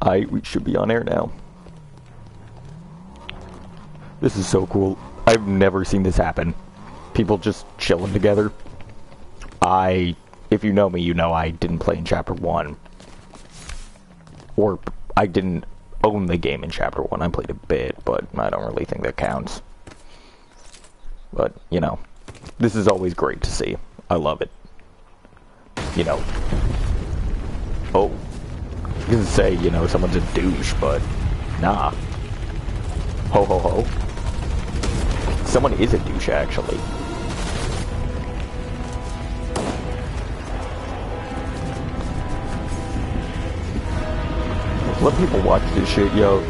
We should be on air now. This is so cool. I've never seen this happen. People just chilling together. If you know me, you know I didn't play in Chapter 1. Or, I didn't own the game in Chapter 1. I played a bit, but I don't really think that counts. But, you know, this is always great to see. I love it. You know. Oh. You can say, you know, someone's a douche, but nah. Ho ho ho. Someone is a douche, actually. Let people watch this shit, yo.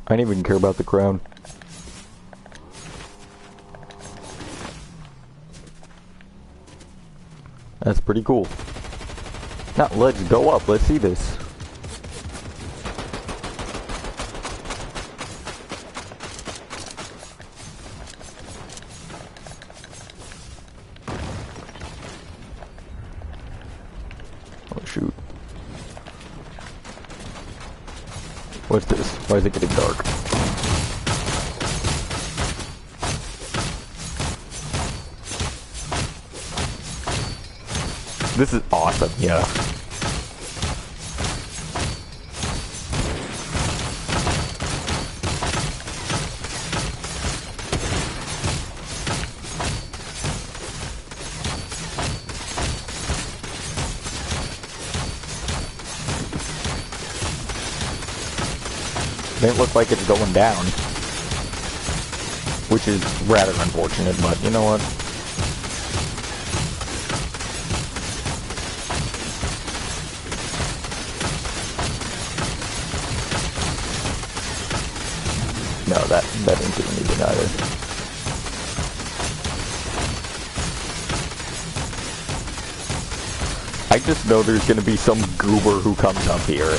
I didn't even care about the crown. That's pretty cool. Now, let's go up. Let's see this. Oh, shoot. What's this? Why is it getting dark? This is awesome, yeah. It look like it's going down, which is rather unfortunate, but you know what? No, that didn't do anything either. I just know there's gonna be some goober who comes up here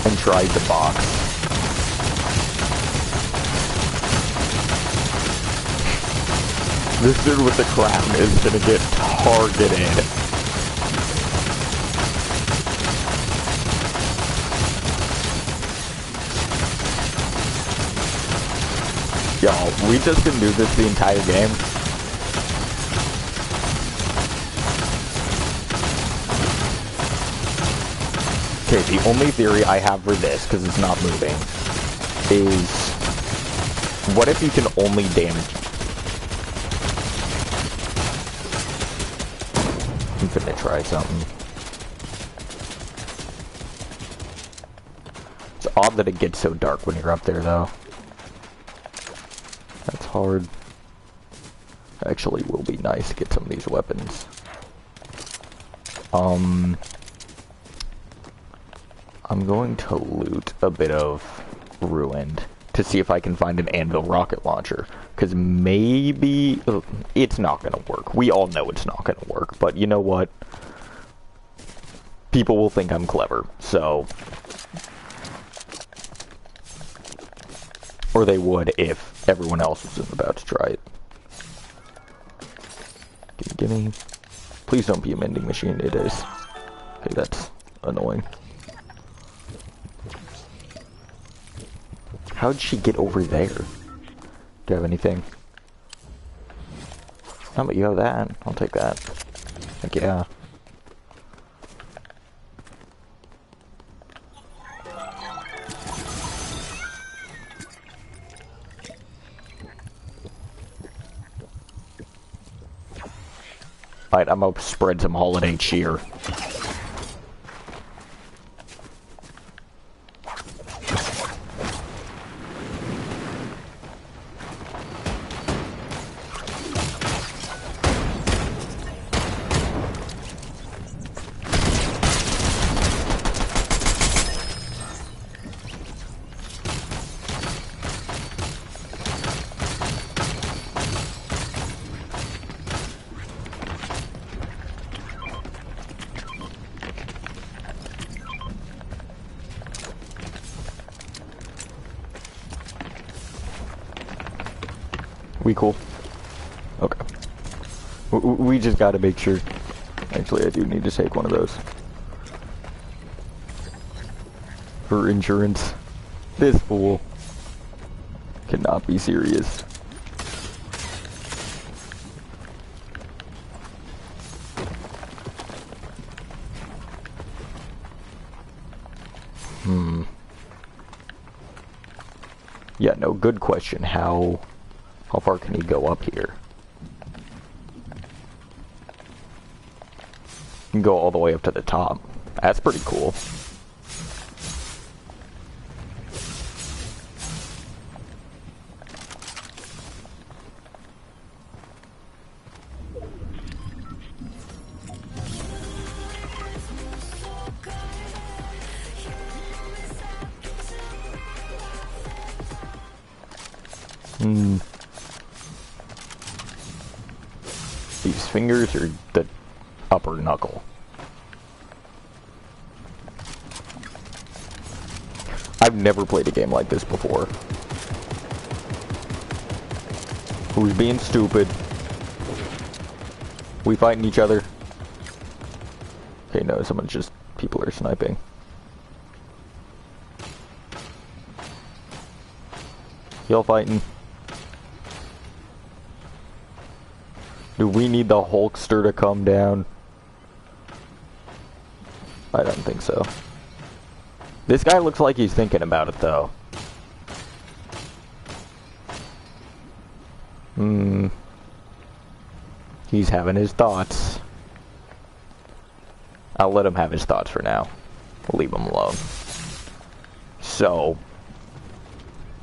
and tries to box. This dude with the crown is gonna get targeted. Y'all, we just can do this the entire game. Okay, the only theory I have for this, because it's not moving, is what if you can only damage... I'm gonna try something. It's odd that it gets so dark when you're up there, though. That's hard. Actually, will be nice to get some of these weapons. I'm going to loot a bit of Ruined to see if I can find an Anvil rocket launcher. Because maybe... it's not going to work. We all know it's not going to work. But you know what? People will think I'm clever. So... or they would if everyone else was about to try it. Gimme. Please don't be a mending machine. It is. Okay, that's annoying. How'd she get over there? Do you have anything? No, but you have that. I'll take that. Heck yeah. Alright, I'm gonna spread some holiday cheer. We cool? Okay. We just gotta make sure. Actually, I do need to take one of those. For insurance. This fool cannot be serious. Yeah, no, good question. How far can he go up here? You can go all the way up to the top. That's pretty cool. These fingers or the upper knuckle? I've never played a game like this before. Who's being stupid? We fighting each other? Okay, no, someone's just... people are sniping. Y'all fighting? Do we need the Hulkster to come down? I don't think so. This guy looks like he's thinking about it, though. He's having his thoughts. I'll let him have his thoughts for now. We'll leave him alone. So,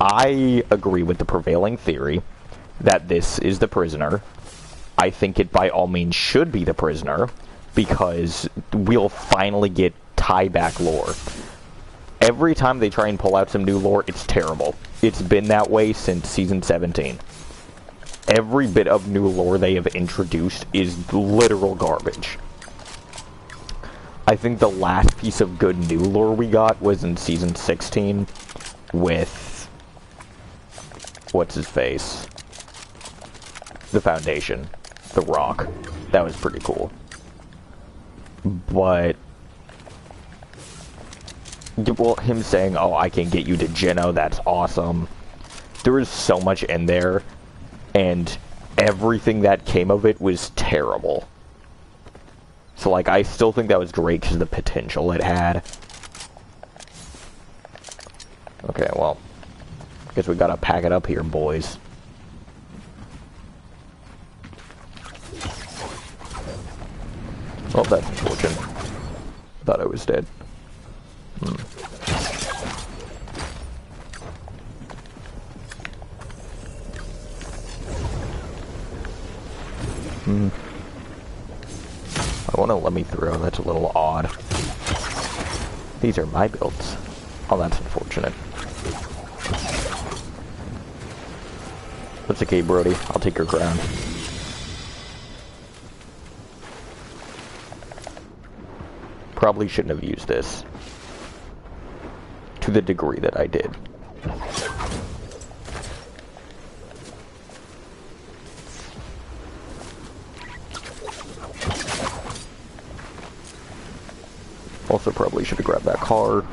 I agree with the prevailing theory that this is the prisoner. I think it by all means should be the prisoner, because we'll finally get tie-back lore. Every time they try and pull out some new lore, it's terrible. It's been that way since Season 17. Every bit of new lore they have introduced is literal garbage. I think the last piece of good new lore we got was in Season 16 with... what's his face? The Foundation. The Rock. That was pretty cool. But... well, him saying, oh, I can get you to Geno, that's awesome. There was so much in there, and everything that came of it was terrible. So, like, I still think that was great because of the potential it had. Okay, well, I guess we gotta pack it up here, boys. Well, that's unfortunate. Thought I was dead. I want to let me through. That's a little odd. These are my builds. Oh, that's unfortunate. That's okay, Brody. I'll take your crown. Probably shouldn't have used this to the degree that I did. Also probably should have grabbed that car.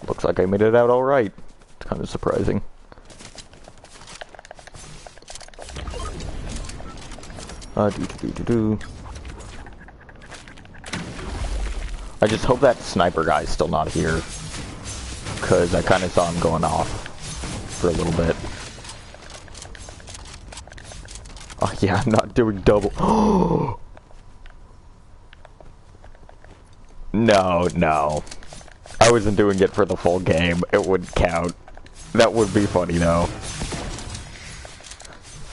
Looks like I made it out alright. It's kind of surprising. I just hope that sniper guy's still not here, because I kind of saw him going off for a little bit. Oh yeah, I'm not doing double. No. I wasn't doing it for the full game. It wouldn't count. That would be funny though.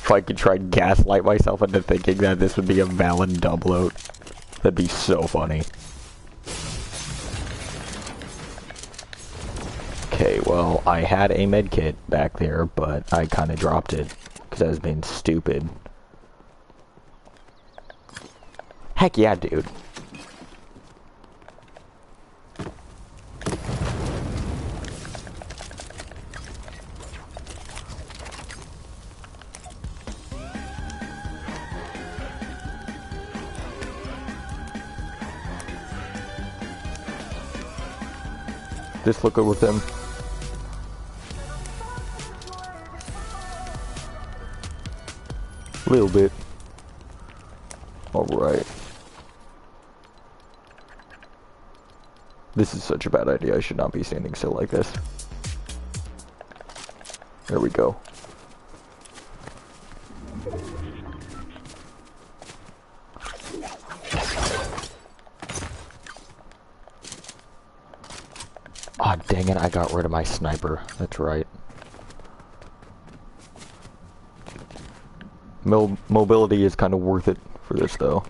If I could try and gaslight myself into thinking that this would be a valid doubload, that'd be so funny. Okay, well, I had a medkit back there, but I kind of dropped it because I was being stupid. Heck yeah, dude. This look good with him. A little bit. Alright. This is such a bad idea. I should not be standing still like this. There we go. Ah, dang it, I got rid of my sniper. That's right. Mobility is kind of worth it for this, though.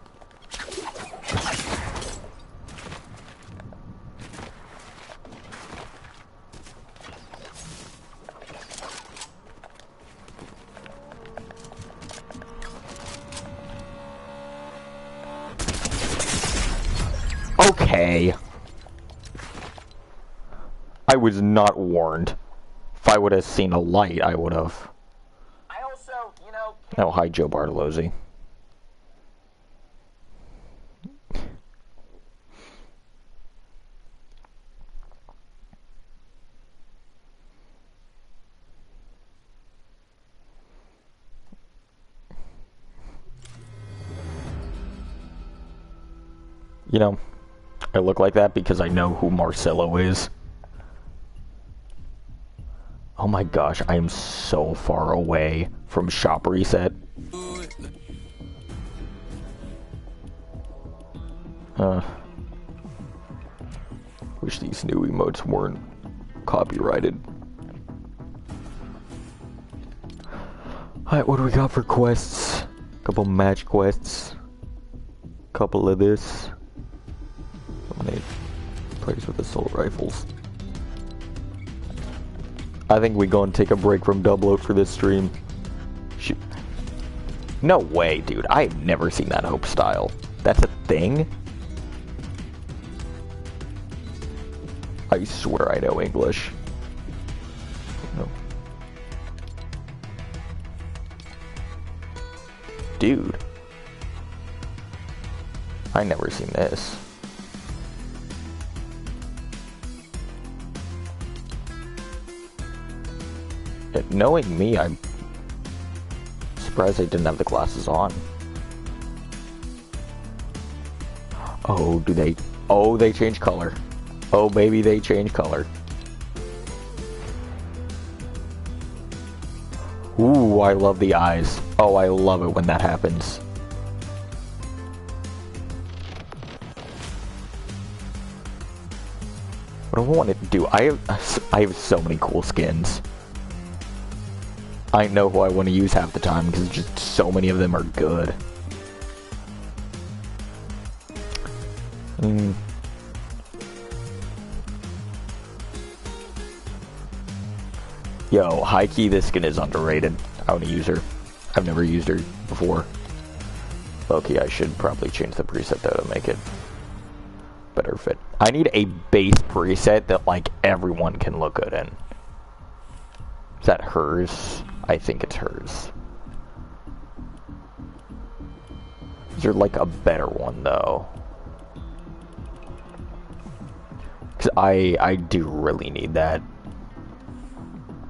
Okay. I was not warned. If I would have seen a light, I would have. I also, you know... Oh, hi, Joe Bartolozzi. You know, I look like that because I know who Marcelo is. Oh my gosh, I am so far away from shop reset. Wish these new emotes weren't copyrighted. Alright, what do we got for quests? Couple match quests. Couple of this. Eliminate players with assault rifles. I think we go and take a break from Doubloat for this stream. Shoot. No way, dude. I've never seen that Hope style. That's a thing? I swear I know English. No. Dude. I never seen this. Knowing me, I'm surprised I didn't have the glasses on. Oh, do they? Oh, they change color. Oh, baby, they change color. Ooh, I love the eyes. Oh, I love it when that happens. What do I want to do? I have so many cool skins. I know who I want to use half the time because just so many of them are good. Yo, high key, this skin is underrated. I want to use her. I've never used her before. Okay, I should probably change the preset though to make it better fit. I need a base preset that like everyone can look good in. Is that hers? I think it's hers. Is there like a better one though? Cause I do really need that.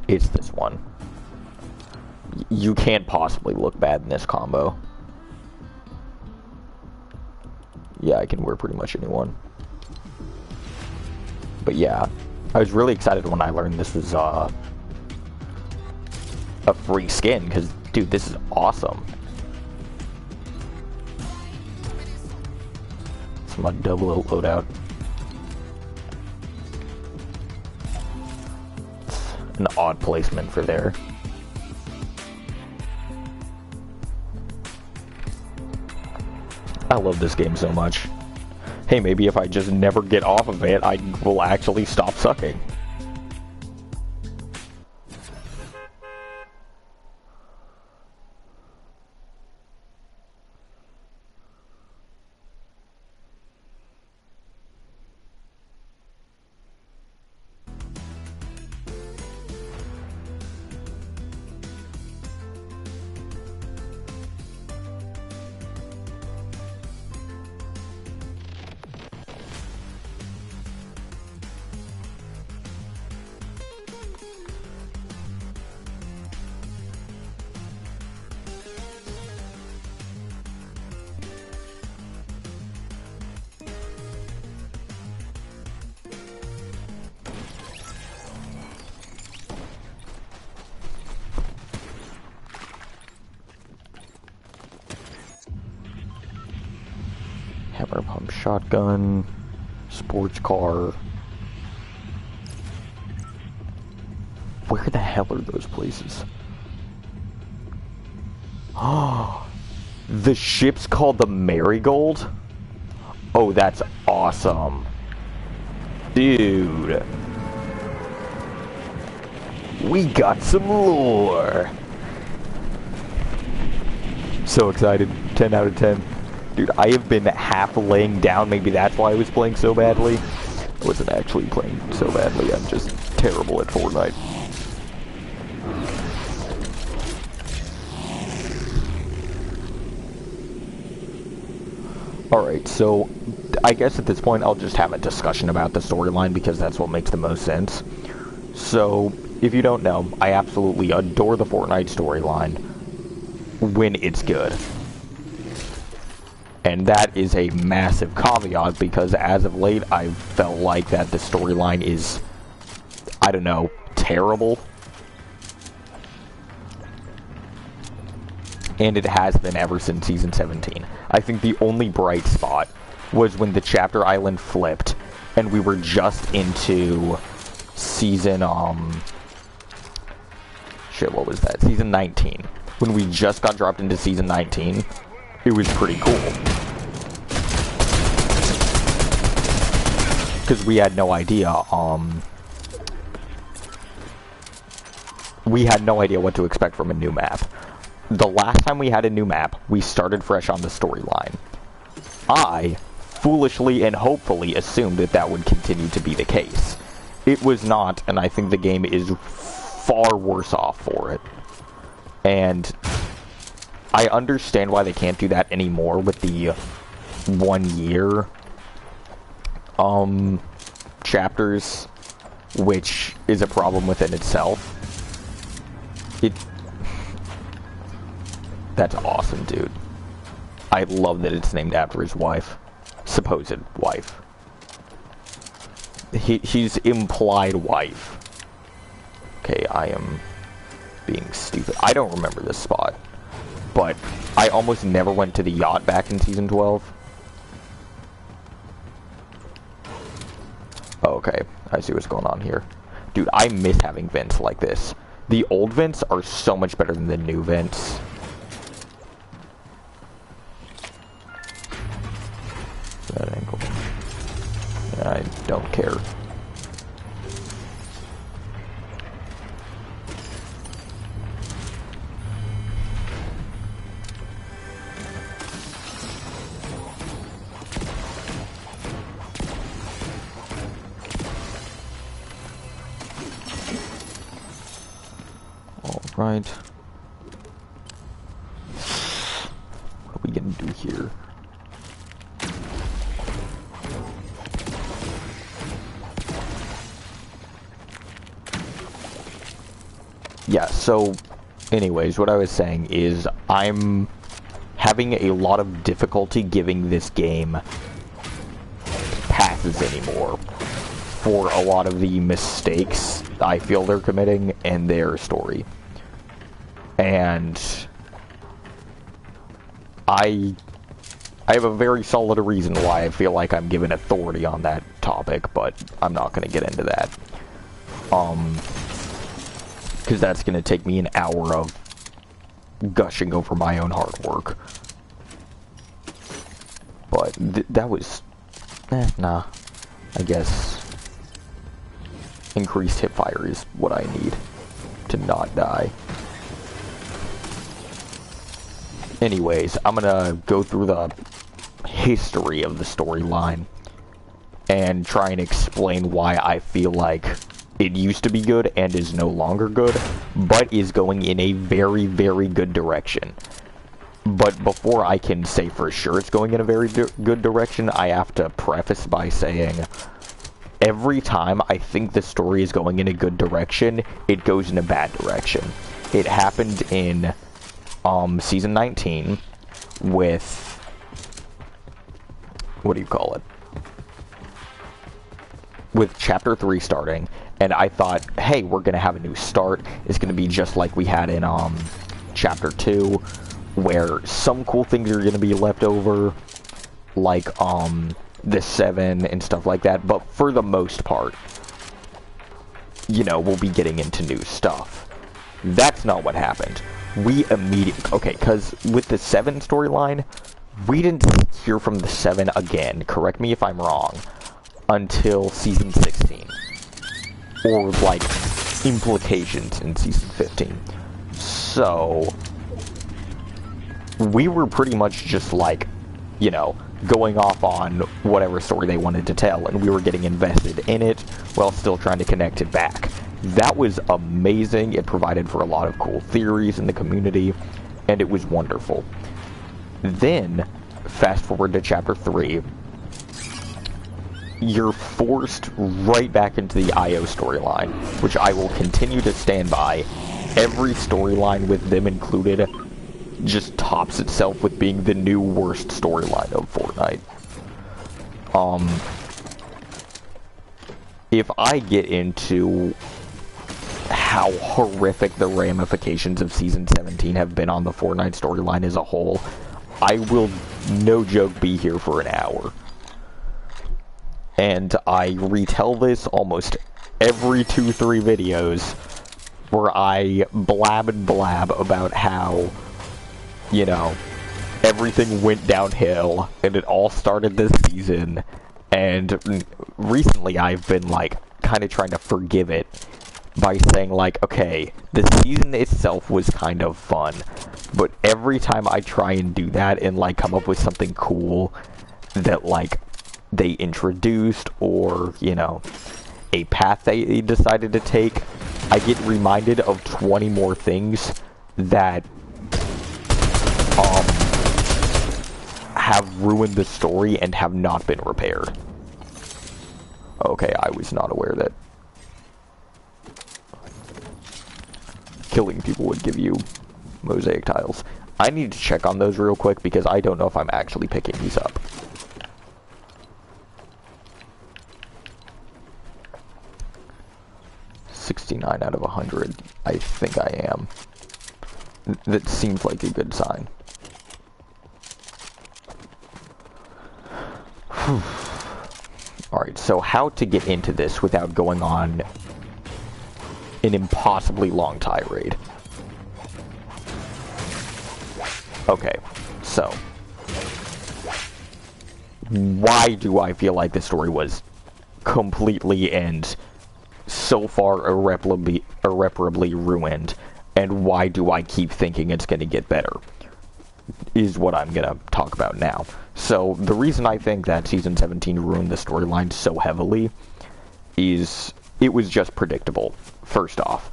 It's this one. You can't possibly look bad in this combo. Yeah, I can wear pretty much anyone. But yeah, I was really excited when I learned this was a free skin, because, dude, this is awesome. It's my double loadout. It's an odd placement for there. I love this game so much. Hey, maybe if I just never get off of it, I will actually stop sucking. Fire pump shotgun. Sports car. Where the hell are those places? Oh, the ship's called the Marigold? Oh, that's awesome. Dude. We got some lore. So excited. 10 out of 10. Dude, I have been half laying down. Maybe that's why I was playing so badly. I wasn't actually playing so badly. I'm just terrible at Fortnite. Alright, so I guess at this point I'll just have a discussion about the storyline because that's what makes the most sense. So, if you don't know, I absolutely adore the Fortnite storyline when it's good. And that is a massive caveat because as of late I've felt like that the storyline is, I don't know, terrible. And it has been ever since Season 17. I think the only bright spot was when the chapter island flipped and we were just into season, what was that? Season 19. When we just got dropped into Season 19, it was pretty cool. Because we had no idea, what to expect from a new map. The last time we had a new map, we started fresh on the storyline. I foolishly and hopefully assumed that that would continue to be the case. It was not, and I think the game is far worse off for it. And I understand why they can't do that anymore with the 1 year chapters, which is a problem within itself. That's awesome, dude. I love that it's named after his wife. Supposed wife. He's implied wife. Okay, I am being stupid. I don't remember this spot. But I almost never went to the yacht back in Season 12. Oh, okay, I see what's going on here. Dude, I miss having vents like this. The old vents are so much better than the new vents. That angle. Yeah, I don't care. All right. What are we gonna do here? Yeah, so, anyways, what I was saying is I'm having a lot of difficulty giving this game passes anymore for a lot of the mistakes I feel they're committing in their story. And I have a very solid reason why I feel like I'm given authority on that topic, but I'm not going to get into that. Because that's going to take me an hour of gushing over my own hard work. But that was... nah. I guess increased hipfire is what I need to not die. Anyways, I'm gonna go through the history of the storyline and try and explain why I feel like it used to be good and is no longer good, but is going in a very, very good direction. But before I can say for sure it's going in a very good direction, I have to preface by saying every time I think the story is going in a good direction, it goes in a bad direction. It happened in Season 19 with... what do you call it? With Chapter 3 starting, and I thought, hey, we're gonna have a new start. It's gonna be just like we had in Chapter 2, where some cool things are gonna be left over, like, the 7 and stuff like that, but for the most part, you know, we'll be getting into new stuff. That's not what happened. We immediately... Okay, because with the 7 storyline, we didn't hear from the 7 again, correct me if I'm wrong, until Season 16. Or, like, implications in Season 15. So, we were pretty much just, like, you know, going off on whatever story they wanted to tell, and we were getting invested in it while still trying to connect it back. That was amazing. It provided for a lot of cool theories in the community, and it was wonderful. Then, fast forward to Chapter 3, you're forced right back into the IO storyline, which I will continue to stand by. Every storyline with them included just tops itself with being the new worst storyline of Fortnite. If I get into how horrific the ramifications of Season 17 have been on the Fortnite storyline as a whole, I will, no joke, be here for an hour. And I retell this almost every 2-3 videos where I blab and blab about how, you know, everything went downhill, and it all started this season, and recently I've been, like, kind of trying to forgive it by saying, like, okay, the season itself was kind of fun, but every time I try and do that and, like, come up with something cool that, like, they introduced, or, you know, a path they decided to take, I get reminded of 20 more things that have ruined the story and have not been repaired. Okay, I was not aware that killing people would give you mosaic tiles. I need to check on those real quick because I don't know if I'm actually picking these up. $69 out of 100. I think I am. That seems like a good sign. Alright, so how to get into this without going on an impossibly long tirade. Okay, so why do I feel like the story was completely and so far irreparably ruined, and why do I keep thinking it's going to get better, is what I'm going to talk about now. So, the reason I think that Season 17 ruined the storyline so heavily is it was just predictable, first off.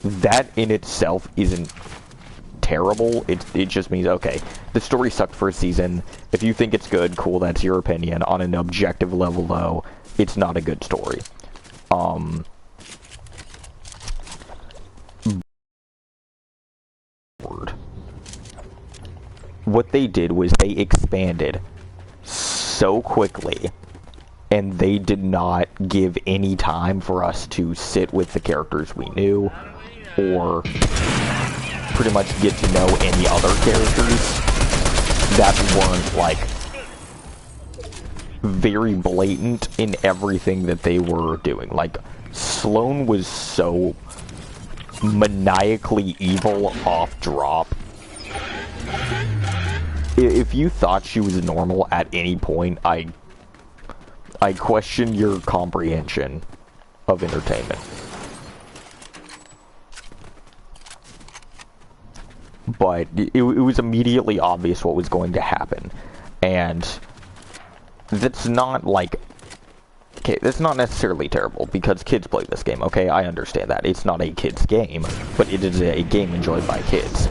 That in itself isn't terrible. It just means, okay, the story sucked for a season. If you think it's good, cool, that's your opinion. On an objective level, though, it's not a good story. What they did was they expanded so quickly, and they did not give any time for us to sit with the characters we knew, or pretty much get to know any other characters that weren't, like, very blatant in everything that they were doing. Like, Sloane was so maniacally evil off drop. If you thought she was normal at any point, I question your comprehension of entertainment. But it was immediately obvious what was going to happen. And that's not, like... Okay, that's not necessarily terrible, because kids play this game, okay? I understand that. It's not a kid's game, but it is a game enjoyed by kids.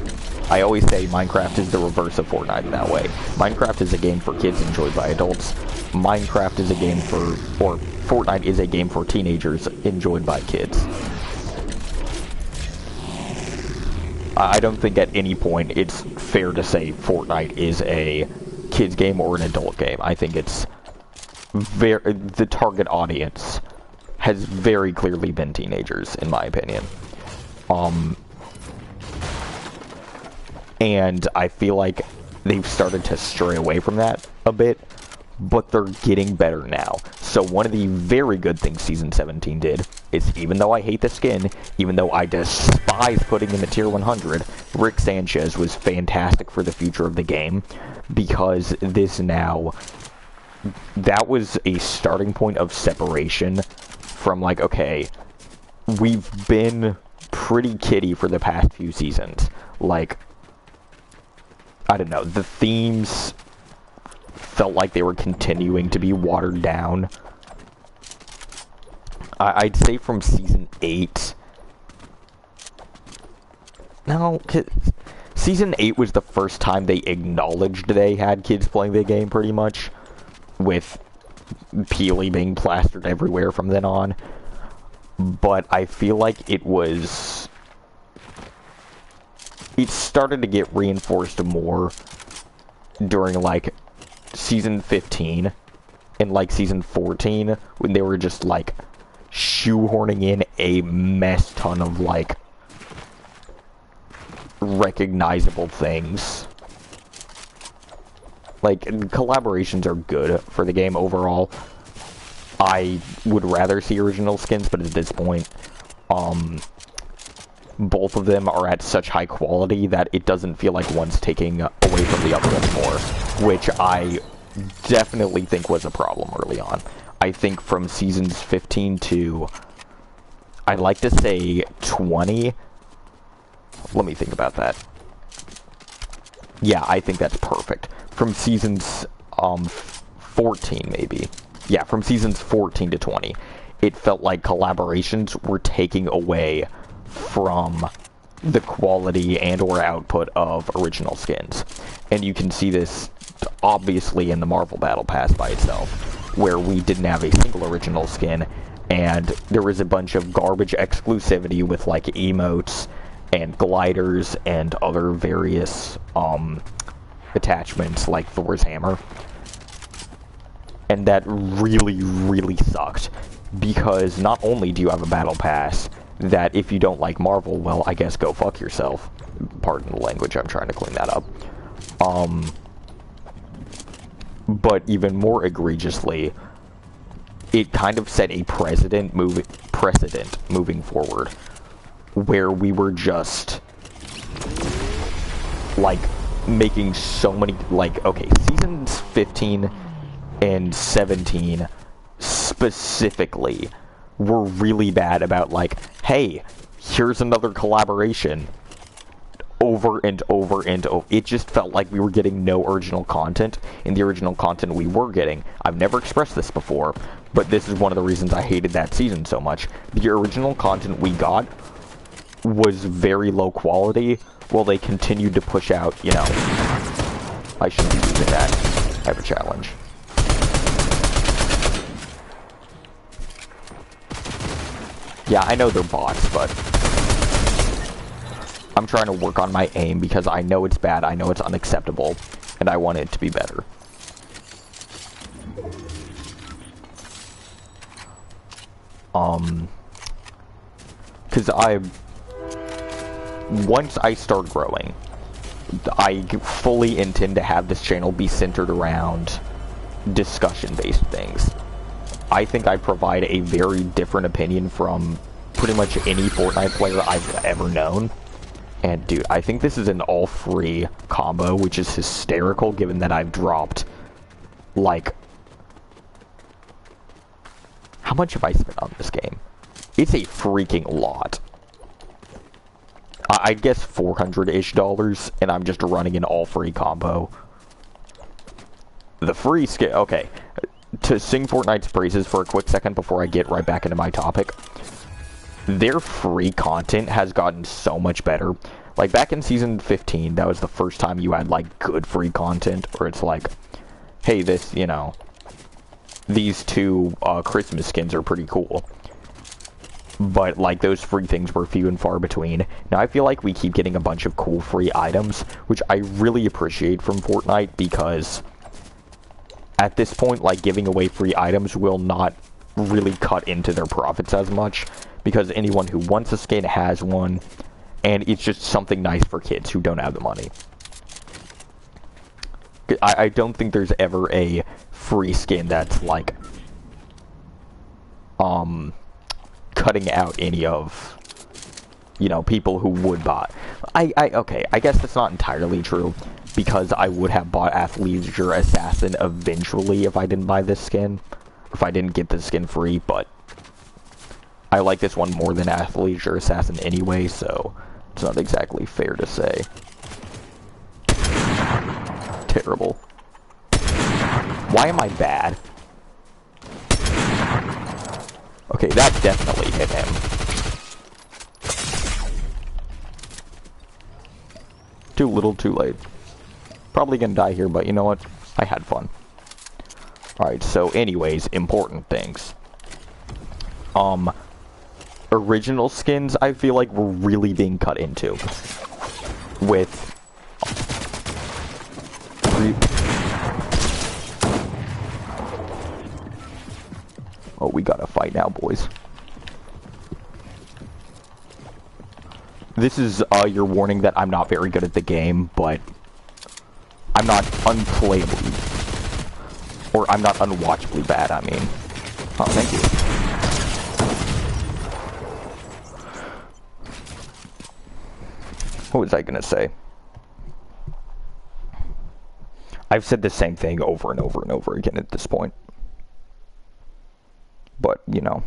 I always say Minecraft is the reverse of Fortnite in that way. Minecraft is a game for kids enjoyed by adults. Minecraft is a game for... or Fortnite is a game for teenagers enjoyed by kids. I don't think at any point it's fair to say Fortnite is a kid's game or an adult game. I think it's... the target audience has very clearly been teenagers, in my opinion. And I feel like they've started to stray away from that a bit, but they're getting better now. So one of the very good things Season 17 did is, even though I hate the skin, even though I despise putting in the tier 100, Rick Sanchez was fantastic for the future of the game, because this now, that was a starting point of separation from, like, okay, we've been pretty kiddie for the past few seasons. Like, I don't know, the themes felt like they were continuing to be watered down. I'd say from Season 8... No, Season 8 was the first time they acknowledged they had kids playing the game, pretty much, with Peely being plastered everywhere from then on. But I feel like it started to get reinforced more during, like, Season 15 and, like, Season 14, when they were just, like, shoehorning in a mess ton of, like, recognizable things. Like, collaborations are good for the game overall. I would rather see original skins, but at this point, both of them are at such high quality that it doesn't feel like one's taking away from the other anymore, which I definitely think was a problem early on. I think from Seasons 15 to, I'd like to say 20, let me think about that. Yeah, I think that's perfect. From Seasons 14, maybe. Yeah, from Seasons 14 to 20, it felt like collaborations were taking away from the quality and or output of original skins. And you can see this obviously in the Marvel Battle Pass by itself, where we didn't have a single original skin, and there was a bunch of garbage exclusivity with, like, emotes and gliders and other various attachments like Thor's hammer. And that really, really sucked, because not only do you have a battle pass that, if you don't like Marvel, well, I guess go fuck yourself. Pardon the language, I'm trying to clean that up. But even more egregiously, it kind of set a precedent moving forward, where we were just, like, making so many, like, okay, Seasons 15 and 17 specifically were really bad about, like, hey, here's another collaboration, over and over and over. It just felt like we were getting no original content, and the original content we were getting, I've never expressed this before, but this is one of the reasons I hated that season so much. The original content we got was very low quality, while they continued to push out, you know, I shouldn't be using that. I have a challenge. Yeah, I know they're bots, but I'm trying to work on my aim because I know it's bad, I know it's unacceptable, and I want it to be better. Because once I start growing, I fully intend to have this channel be centered around discussion-based things. I think I provide a very different opinion from pretty much any Fortnite player I've ever known. And dude, I think this is an all-free combo, which is hysterical given that I've dropped, like, how much have I spent on this game? It's a freaking lot. I guess $400-ish, and I'm just running an all-free combo. The free skin, okay. To sing Fortnite's praises for a quick second before I get right back into my topic, their free content has gotten so much better. Like, back in Season 15, that was the first time you had, like, good free content, where it's like, hey, this, you know, these two Christmas skins are pretty cool. But, like, those free things were few and far between. Now, I feel like we keep getting a bunch of cool free items, which I really appreciate from Fortnite, because at this point, like, giving away free items will not really cut into their profits as much, because anyone who wants a skin has one, and it's just something nice for kids who don't have the money. I don't think there's ever a free skin that's like cutting out any of, you know, people who would buy. Okay, I guess that's not entirely true, because I would have bought Athleisure Assassin eventually if I didn't buy this skin, if I didn't get this skin free, but I like this one more than Athleisure Assassin anyway, so it's not exactly fair to say. Terrible. Why am I bad? Okay, that definitely hit him. Too little, too late. Probably gonna die here, but you know what? I had fun. Alright, so anyways, important things. Original skins, I feel like were really being cut into. With... Oh, we gotta fight now, boys. This is, your warning that I'm not very good at the game, but... I'm not unplayably... Or I'm not unwatchably bad, I mean. Oh, thank you. What was I gonna say? I've said the same thing over and over and over again at this point. But, you know.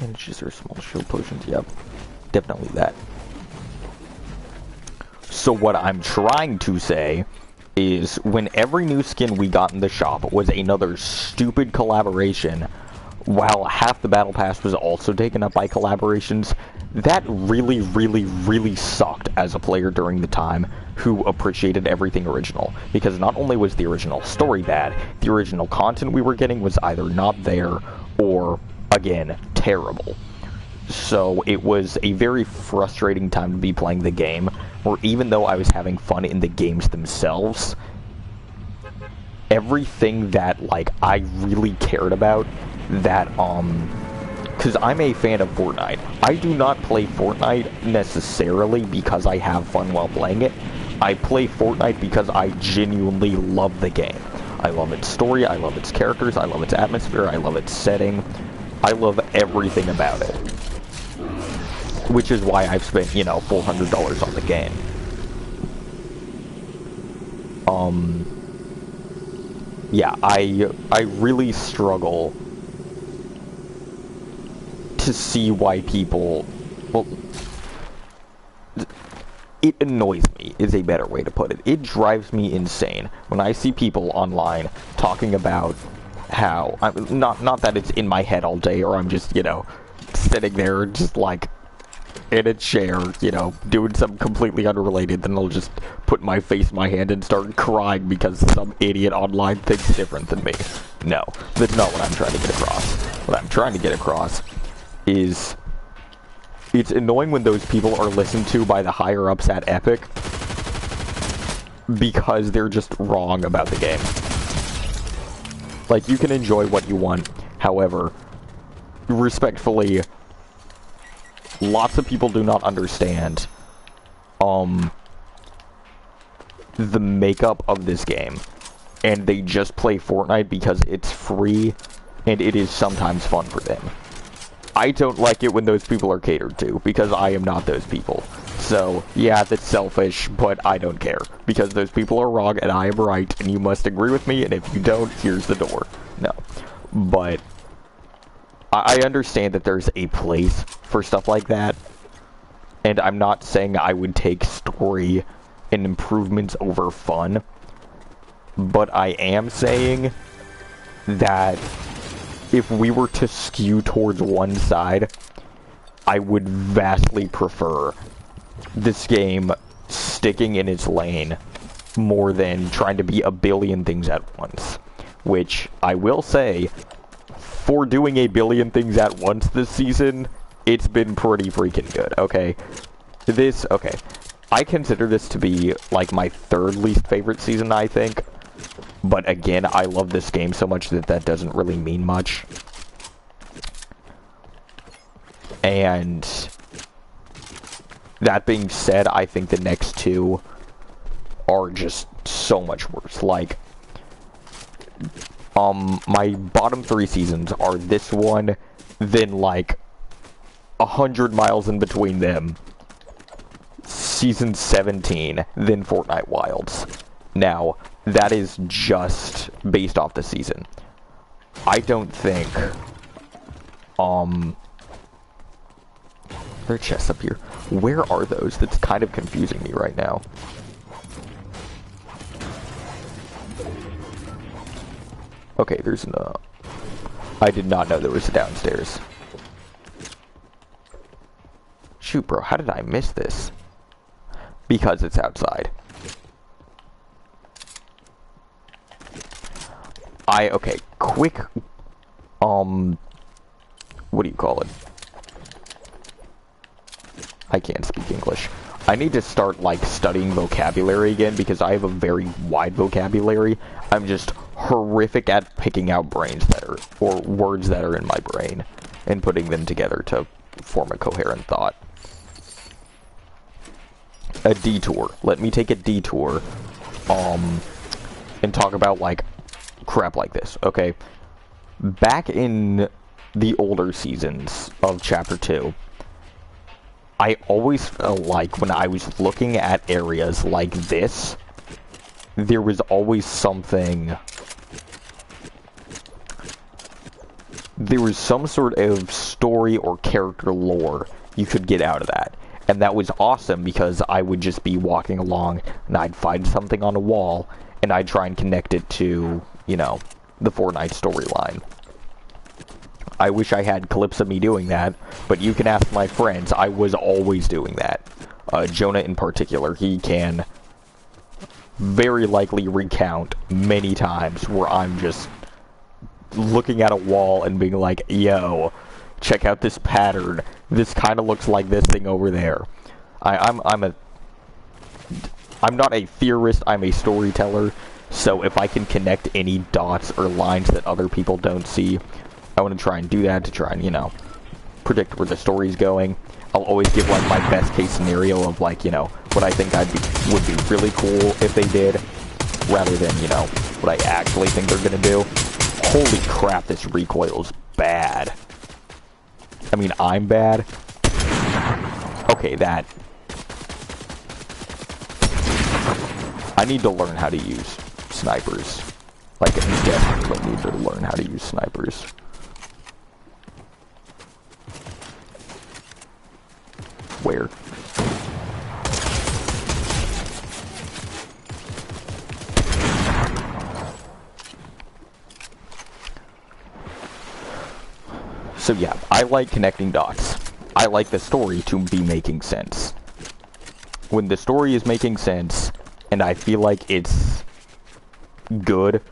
Bandages or small shield potions, yep. Definitely that. So what I'm trying to say is when every new skin we got in the shop was another stupid collaboration, while half the battle pass was also taken up by collaborations, that really, really, really sucked as a player during the time who appreciated everything original. Because not only was the original story bad, the original content we were getting was either not there or, again, terrible. So it was a very frustrating time to be playing the game, where even though I was having fun in the games themselves, everything that, like, I really cared about, that, because I'm a fan of Fortnite. I do not play Fortnite necessarily because I have fun while playing it. I play Fortnite because I genuinely love the game. I love its story, I love its characters, I love its atmosphere, I love its setting. I love everything about it. Which is why I've spent, you know, $400 on the game. Yeah, I really struggle to see why people, well, it annoys me, is a better way to put it. It drives me insane when I see people online talking about how, not that it's in my head all day, or I'm just, you know, sitting there just like in a chair, you know, doing something completely unrelated, then I'll just put my face in my hand and start crying because some idiot online thinks different than me. No, that's not what I'm trying to get across. What I'm trying to get across is it's annoying when those people are listened to by the higher-ups at Epic because they're just wrong about the game. Like, you can enjoy what you want, however, respectfully, lots of people do not understand, the makeup of this game, and they just play Fortnite because it's free, and it is sometimes fun for them. I don't like it when those people are catered to, because I am not those people. So, yeah, that's selfish, but I don't care. Because those people are wrong, and I am right, and you must agree with me, and if you don't, here's the door. No. But I understand that there's a place for stuff like that, and I'm not saying I would take story and improvements over fun, but I am saying that if we were to skew towards one side, I would vastly prefer this game sticking in its lane more than trying to be a billion things at once. Which, I will say, for doing a billion things at once this season, it's been pretty freaking good, okay? Okay. I consider this to be, like, my third least favorite season, I think. But again, I love this game so much that that doesn't really mean much. And that being said, I think the next two are just so much worse. Like, my bottom three seasons are this one, then like 100 miles in between them, Season 17, then Fortnite Wilds. Now, that is just based off the season. I don't think, there are chests up here. Where are those? That's kind of confusing me right now. Okay, there's no... I did not know there was a downstairs. Shoot, bro, how did I miss this? Because it's outside. Okay, quick, what do you call it? I can't speak English. I need to start, like, studying vocabulary again, because I have a very wide vocabulary. I'm just horrific at picking out or words that are in my brain, and putting them together to form a coherent thought. A detour. Let me take a detour, and talk about, like, crap like this, okay? Back in the older seasons of Chapter 2, I always felt like when I was looking at areas like this, there was always something... There was some sort of story or character lore you could get out of that. And that was awesome because I would just be walking along and I'd find something on a wall and I'd try and connect it to, you know, the Fortnite storyline. I wish I had clips of me doing that, but you can ask my friends. I was always doing that. Jonah in particular, he can very likely recount many times where I'm just looking at a wall and being like, yo, check out this pattern. This kind of looks like this thing over there. I'm not a theorist, I'm a storyteller, so if I can connect any dots or lines that other people don't see, I want to try and do that to try and, you know, predict where the story's going. I'll always give, like, my best case scenario of, like, you know, what I think would be really cool if they did, rather than, you know, what I actually think they're gonna do. Holy crap, this recoil is bad. I mean, I'm bad. Okay, that. I need to learn how to use snipers. Like, I definitely need to learn how to use snipers. Where? So yeah, I like connecting dots. I like the story to be making sense. When the story is making sense, and I feel like it's good,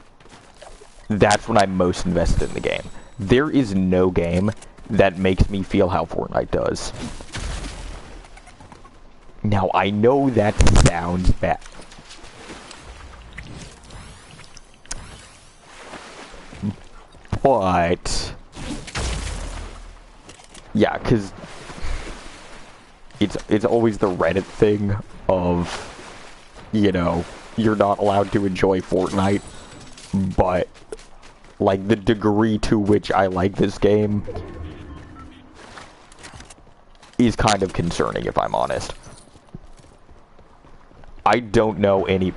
that's when I'm most invested in the game. There is no game that makes me feel how Fortnite does. Now, I know that sounds bad. But yeah, because it's always the Reddit thing of, you know, you're not allowed to enjoy Fortnite, but like the degree to which I like this game is kind of concerning, if I'm honest. I don't know anyone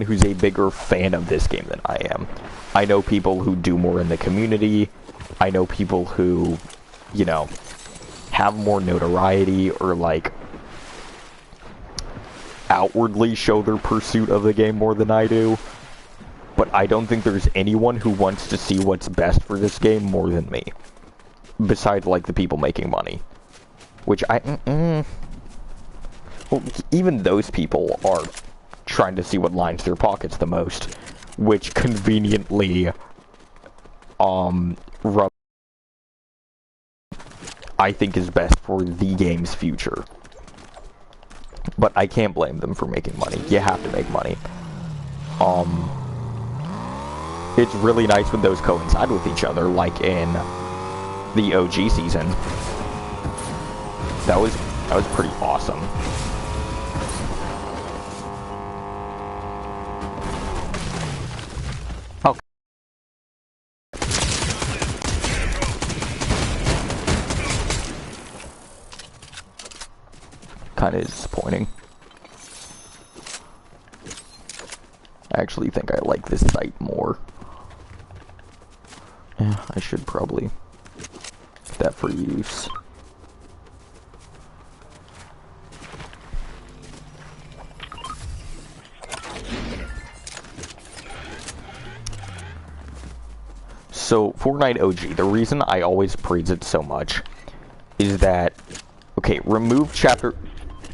who's a bigger fan of this game than I am. I know people who do more in the community. I know people who, you know, have more notoriety or, like, outwardly show their pursuit of the game more than I do. But I don't think there's anyone who wants to see what's best for this game more than me. Besides, like, the people making money. Which well, even those people are trying to see what lines their pockets the most. Which conveniently, I think is best for the game's future. But I can't blame them for making money. You have to make money. It's really nice when those coincide with each other, like in the OG season. That was pretty awesome. Okay. Kind of disappointing. I actually think I like this site more. Yeah, I should probably get that for use. So, Fortnite OG, the reason I always praise it so much is that, okay,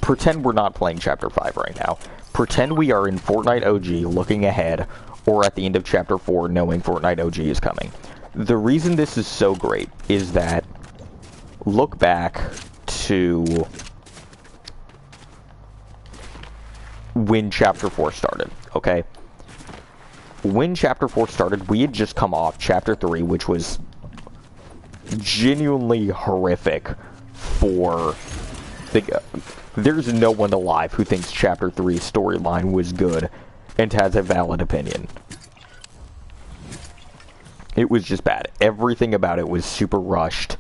pretend we're not playing Chapter 5 right now. Pretend we are in Fortnite OG looking ahead, or at the end of Chapter 4 knowing Fortnite OG is coming. The reason this is so great is that, look back to when Chapter 4 started, okay? When Chapter 4 started, we had just come off Chapter 3, which was genuinely horrific for there's no one alive who thinks Chapter 3's storyline was good and has a valid opinion. It was just bad. Everything about it was super rushed.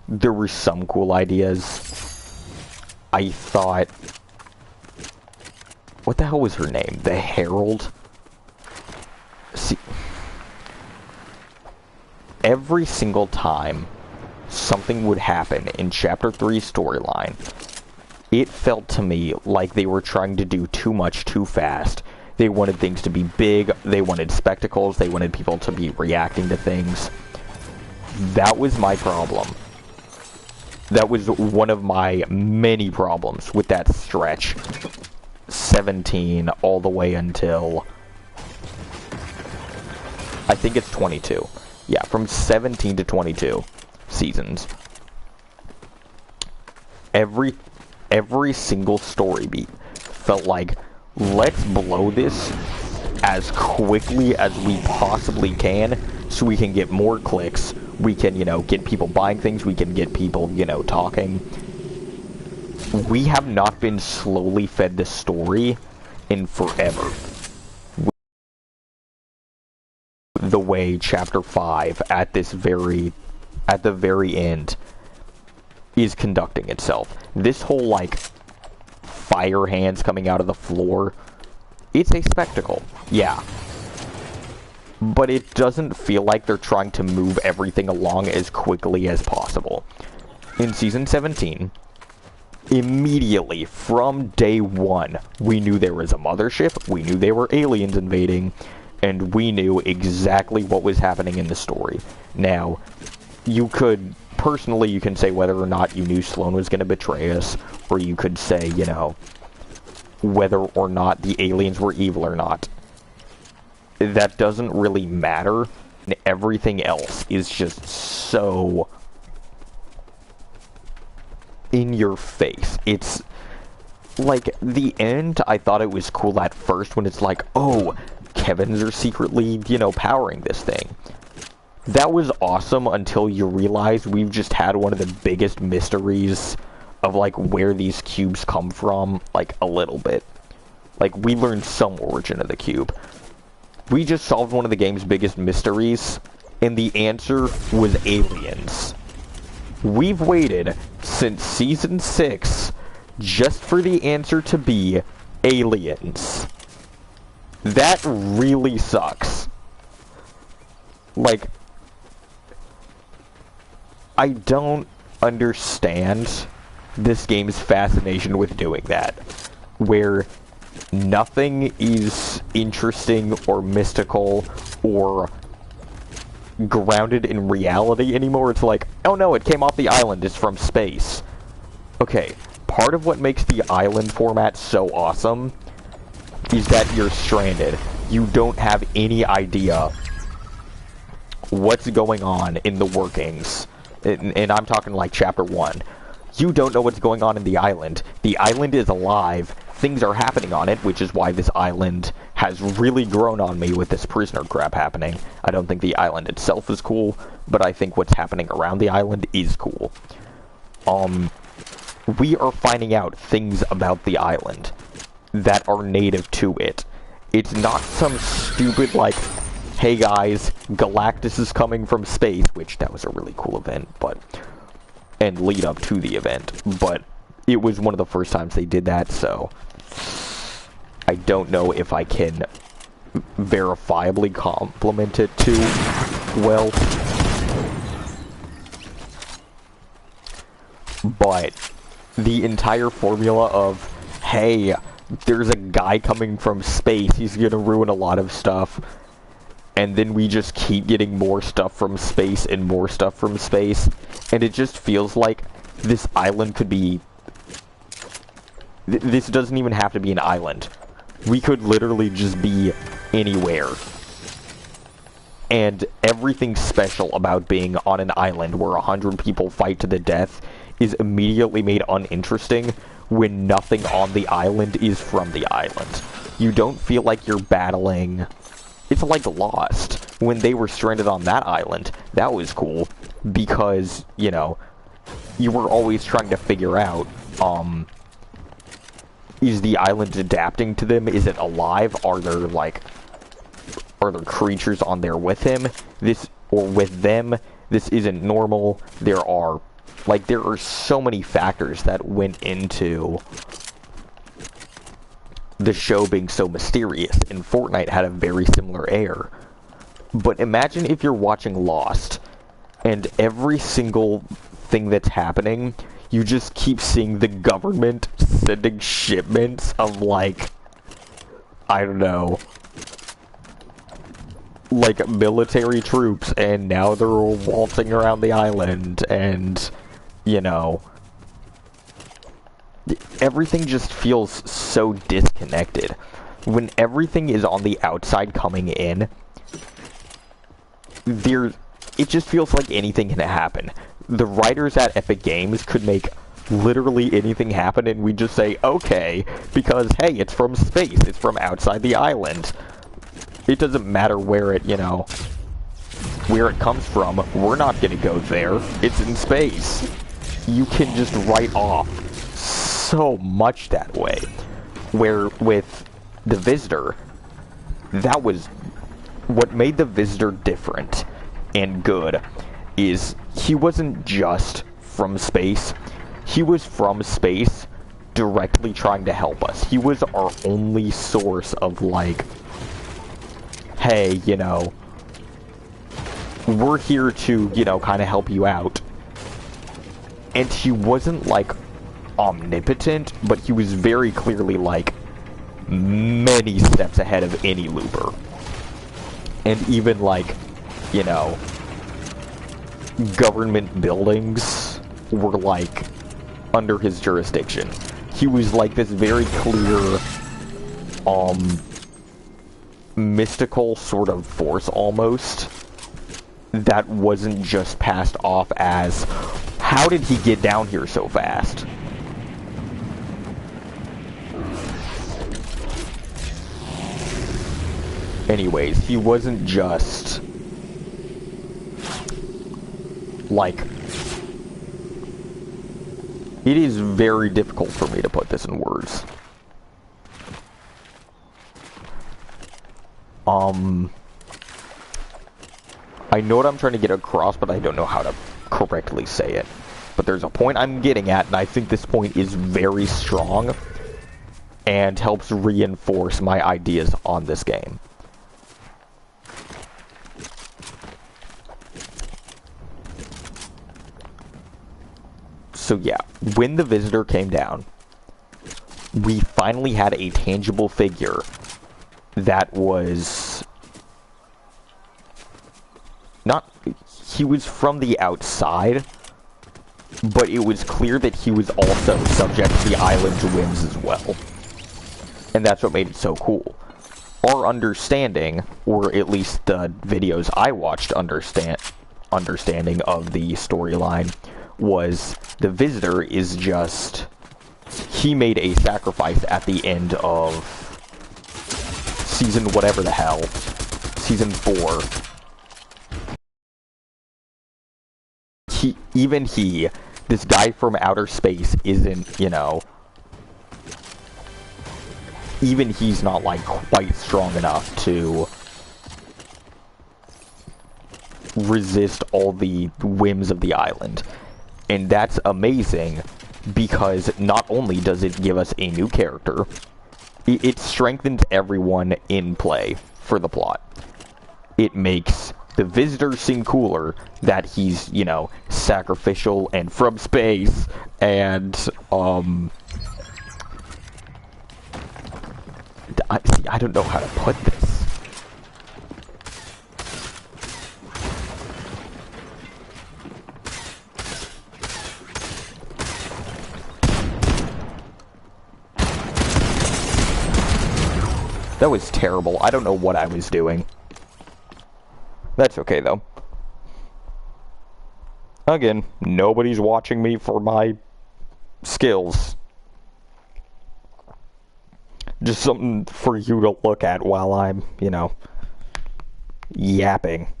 There were some cool ideas. I thought... What the hell was her name? The Herald? See... Every single time something would happen in Chapter 3's storyline, it felt to me like they were trying to do too much too fast. They wanted things to be big, they wanted spectacles, they wanted people to be reacting to things. That was my problem. That was one of my many problems with that stretch. 17 all the way until... I think it's 22. Yeah, from 17 to 22 seasons. Every single story beat felt like, let's blow this as quickly as we possibly can so we can get more clicks, we can, you know, get people buying things, we can get people, you know, talking. We have not been slowly fed this story in forever. The way Chapter 5 at the very end is conducting itself. This whole, like, fire hands coming out of the floor, it's a spectacle, yeah. But it doesn't feel like they're trying to move everything along as quickly as possible. In Season 17, immediately, from day one, we knew there was a mothership, we knew there were aliens invading, and we knew exactly what was happening in the story. Now, personally, you can say whether or not you knew Sloan was going to betray us, or you could say, you know, whether or not the aliens were evil or not. That doesn't really matter. Everything else is just so in your face. It's like, the end, I thought it was cool at first when it's like, oh, Kevins are secretly, powering this thing. That was awesome until you realize we've just had one of the biggest mysteries of, like, where these cubes come from, like, a little bit. Like, we learned some origin of the cube. We just solved one of the game's biggest mysteries, and the answer was aliens. We've waited since Season 6 just for the answer to be aliens. That really sucks. Like, I don't understand this game's fascination with doing that, where nothing is interesting or mystical or grounded in reality anymore. It's like, oh no, it came off the island, it's from space. Okay, part of what makes the island format so awesome is that you're stranded. You don't have any idea what's going on in the workings. And I'm talking like Chapter 1. You don't know what's going on in the island. The island is alive. Things are happening on it, which is why this island has really grown on me with this prisoner crap happening. I don't think the island itself is cool, but I think what's happening around the island is cool. We are finding out things about the island that are native to it. It's not some stupid, like, hey guys, Galactus is coming from space, which that was a really cool event, and lead up to the event, but it was one of the first times they did that, so I don't know if I can verifiably compliment it too well. But the entire formula of, hey, there's a guy coming from space, he's gonna ruin a lot of stuff, and then we just keep getting more stuff from space and more stuff from space, and it just feels like this island could be... This doesn't even have to be an island. We could literally just be anywhere. And everything special about being on an island where 100 people fight to the death is immediately made uninteresting when nothing on the island is from the island. You don't feel like you're battling... It's like Lost. When they were stranded on that island, that was cool, because, you were always trying to figure out, is the island adapting to them? Is it alive? Are there creatures on there with him? Or with them? This isn't normal. There are so many factors that went into the show being so mysterious, and Fortnite had a very similar air. But imagine if you're watching Lost, and every single thing that's happening, you just keep seeing the government sending shipments of, like, I don't know, like, military troops, and now they're waltzing around the island, and, everything just feels so disconnected. When everything is on the outside coming in, it just feels like anything can happen. The writers at Epic Games could make literally anything happen, and we just say, okay, because, hey, it's from space, it's from outside the island. It doesn't matter where it, where it comes from. We're not gonna go there. It's in space. You can just write off so much that way. Where with the Visitor, that was what made the Visitor different and good, is he wasn't just from space. He was from space directly trying to help us. He was our only source of, like, hey, we're here to, kind of help you out. And he wasn't, like, omnipotent, but he was very clearly, like, many steps ahead of any looper. And even, like, government buildings were, like, under his jurisdiction. He was, like, this very clear, mystical sort of force, almost, that wasn't just passed off as, how did he get down here so fast? Anyways, he wasn't just like, it is very difficult for me to put this in words. I know what I'm trying to get across, but I don't know how to correctly say it. But there's a point I'm getting at, and I think this point is very strong and helps reinforce my ideas on this game. So yeah, when the visitor came down, we finally had a tangible figure that was not, he was from the outside, but it was clear that he was also subject to the island's whims as well. And that's what made it so cool. Our understanding, or at least the videos I watched understanding of the storyline, was the visitor is just, he made a sacrifice at the end of season whatever the hell, season 4. This guy from outer space isn't, you know, even he's not, like, quite strong enough to resist all the whims of the island. And that's amazing, because not only does it give us a new character, it strengthens everyone in play for the plot. It makes the visitor seem cooler, that he's, you know, sacrificial and from space, and, I don't know how to put this. That was terrible. I don't know what I was doing. That's okay, though. Again, nobody's watching me for my skills. Just something for you to look at while I'm, you know, yapping.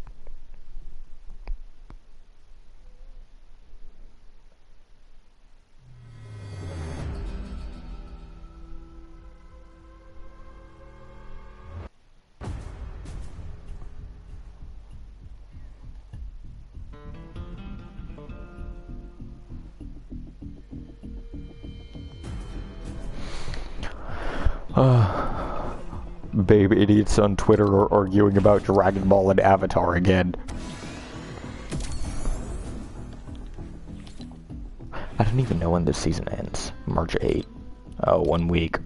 Babe idiots on Twitter are arguing about Dragon Ball and Avatar again. I don't even know when this season ends. March 8. Oh, 1 week.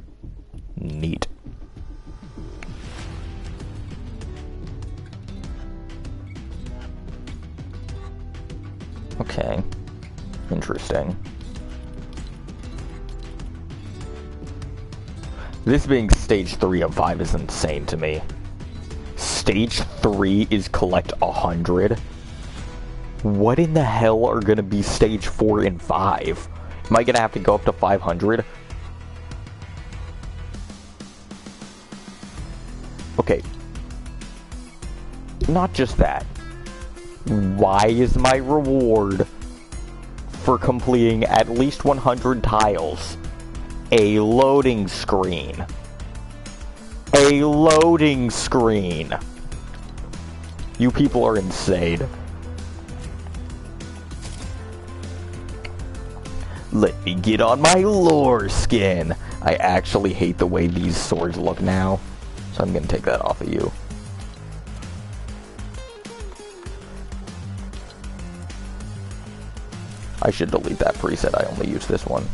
Neat. Okay. Interesting. This being stage 3 of 5 is insane to me. Stage 3 is collect 100. What in the hell are gonna be stage 4 and 5? Am I gonna have to go up to 500? Okay. Not just that. Why is my reward for completing at least 100 tiles a loading screen? A loading screen! You people are insane. Let me get on my lore skin. I actually hate the way these swords look now, so I'm gonna take that off of you. I should delete that preset, I only use this one.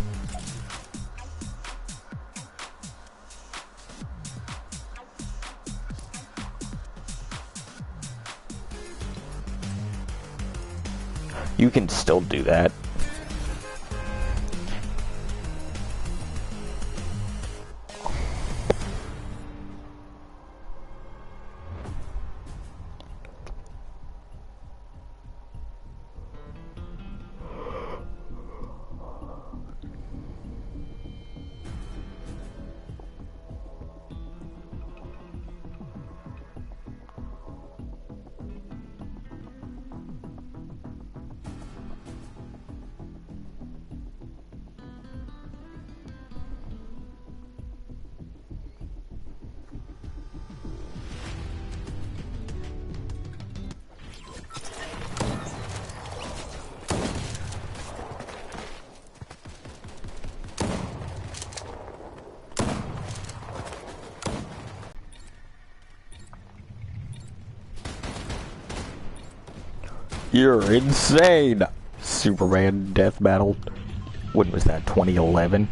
You can still do that. You're insane! Superman Death Battle. When was that? 2011?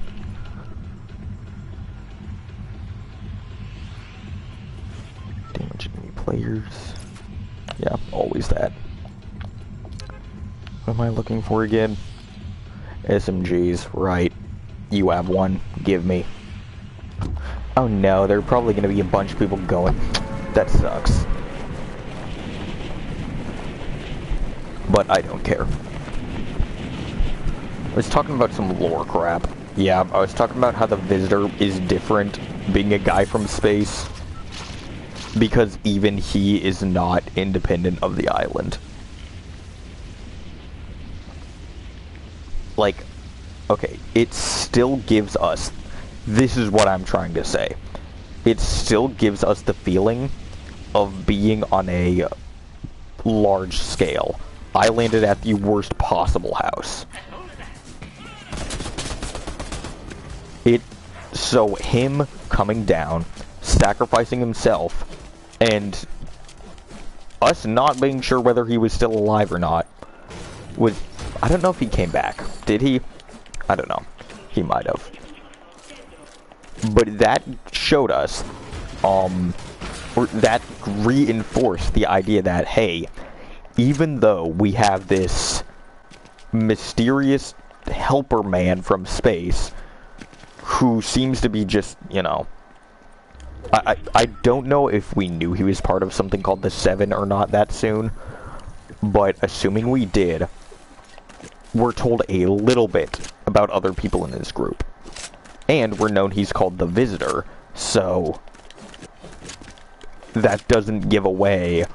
Damage enemy players. Yeah, always that. What am I looking for again? SMGs, right. You have one. Give me. Oh no, there are probably going to be a bunch of people going. That sucks. But I don't care. I was talking about some lore crap. Yeah, I was talking about how the Visitor is different being a guy from space. Because even he is not independent of the island. Like, okay, it still gives us, this is what I'm trying to say. It still gives us the feeling of being on a large scale. I landed at the worst possible house. So him coming down, sacrificing himself, and us not being sure whether he was still alive or not, was, I don't know if he came back. Did he? I don't know. He might have. But that showed us, or that reinforced the idea that, hey, even though we have this mysterious helper man from space who seems to be just, you know, I don't know if we knew he was part of something called the Seven or not that soon, but assuming we did, we're told a little bit about other people in this group. And we're known he's called the Visitor, so that doesn't give away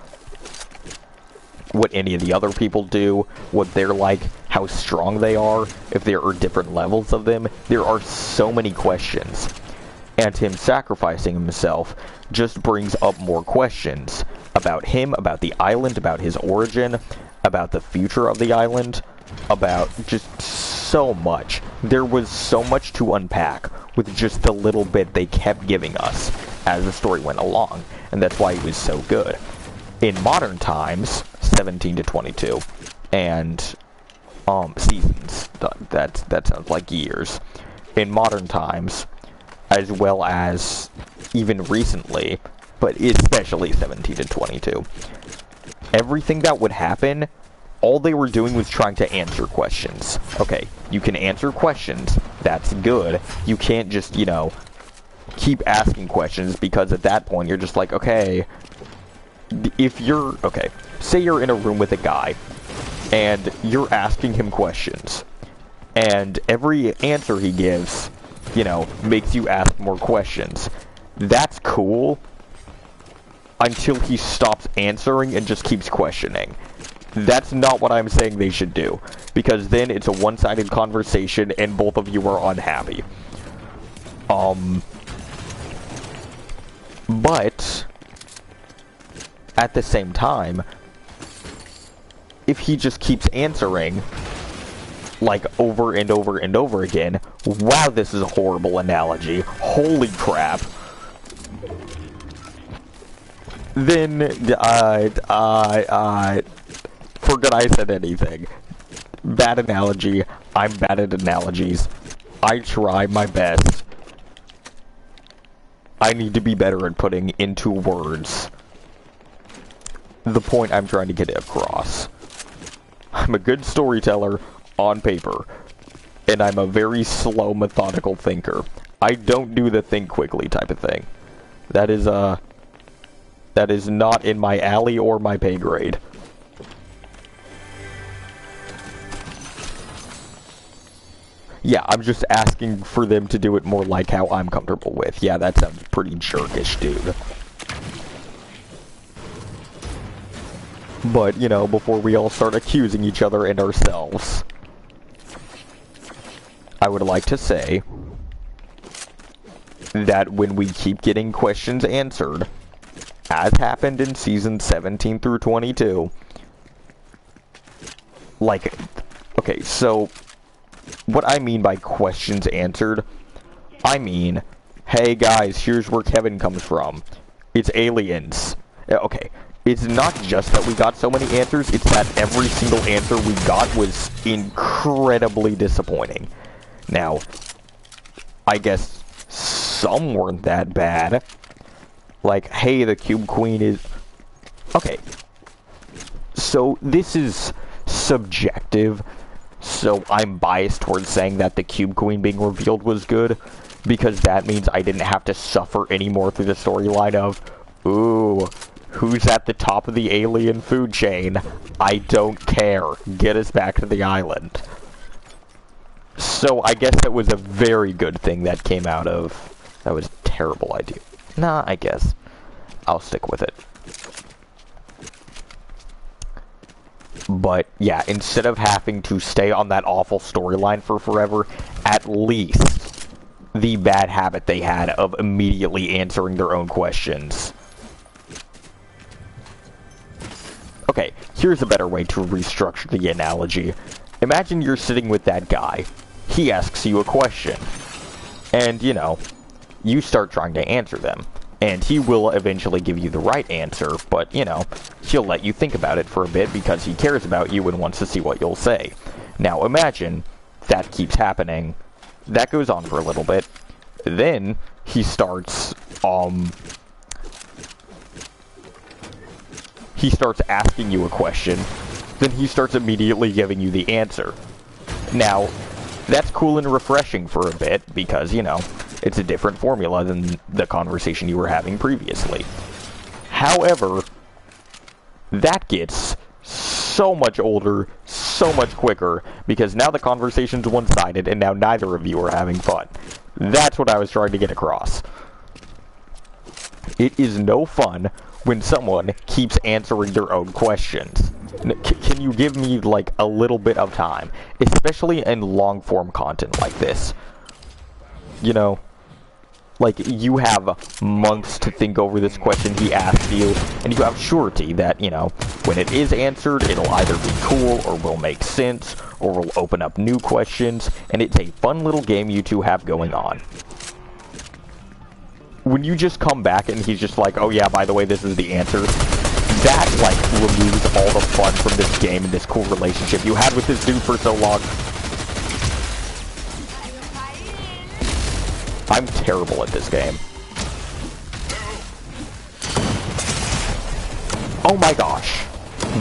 what any of the other people do, what they're like, how strong they are, if there are different levels of them. There are so many questions. And him sacrificing himself just brings up more questions about him, about the island, about his origin, about the future of the island, about just so much. There was so much to unpack with just the little bit they kept giving us as the story went along, and that's why it was so good. In modern times, 17 to 22, and seasons, that sounds like years. In modern times, as well as even recently, but especially 17 to 22, everything that would happen, all they were doing was trying to answer questions. Okay, you can answer questions, that's good. You can't just, you know, keep asking questions, because at that point you're just like, okay, if you're, okay, say you're in a room with a guy, and you're asking him questions, and every answer he gives, you know, makes you ask more questions. That's cool, until he stops answering and just keeps questioning. That's not what I'm saying they should do, because then it's a one-sided conversation and both of you are unhappy. But at the same time, if he just keeps answering, like, over and over and over again, wow, this is a horrible analogy, holy crap, then, forget I said anything. Bad analogy, I'm bad at analogies, I try my best. I need to be better at putting into words the point I'm trying to get across. I'm a good storyteller on paper, and I'm a very slow, methodical thinker. I don't do the think quickly type of thing. That is not in my alley or my pay grade. Yeah, I'm just asking for them to do it more like how I'm comfortable with. Yeah, that sounds pretty jerkish, dude. But, you know, before we all start accusing each other and ourselves, I would like to say that when we keep getting questions answered, as happened in season 17 through 22, like, okay, so what I mean by questions answered, I mean, hey guys, here's where Kevin comes from. It's aliens. Okay, it's not just that we got so many answers, it's that every single answer we got was incredibly disappointing. Now, I guess some weren't that bad. Like, hey, the Cube Queen is... Okay. So, this is subjective, so I'm biased towards saying that the Cube Queen being revealed was good, because that means I didn't have to suffer anymore through the storyline of, ooh, who's at the top of the alien food chain? I don't care. Get us back to the island. So I guess that was a very good thing that came out of... That was a terrible idea. Nah, I guess. I'll stick with it. But, yeah, instead of having to stay on that awful storyline for forever, at least the bad habit they had of immediately answering their own questions. Okay, here's a better way to restructure the analogy. Imagine you're sitting with that guy. He asks you a question. And, you know, you start trying to answer them. And he will eventually give you the right answer, but, you know, he'll let you think about it for a bit because he cares about you and wants to see what you'll say. Now, imagine that keeps happening. That goes on for a little bit. Then he starts asking you a question, then he starts immediately giving you the answer. Now, that's cool and refreshing for a bit, because, you know, it's a different formula than the conversation you were having previously. However, that gets so much older, so much quicker, because now the conversation's one-sided, and now neither of you are having fun. That's what I was trying to get across. It is no fun when someone keeps answering their own questions. Can you give me, like, a little bit of time? Especially in long-form content like this. You know, like, you have months to think over this question he asked you, and you have surety that, you know, when it is answered, it'll either be cool, or will make sense, or will open up new questions, and it's a fun little game you two have going on. When you just come back and he's just like, oh yeah, by the way, this is the answer, that, like, removes all the fun from this game and this cool relationship you had with this dude for so long. I'm terrible at this game. Oh my gosh.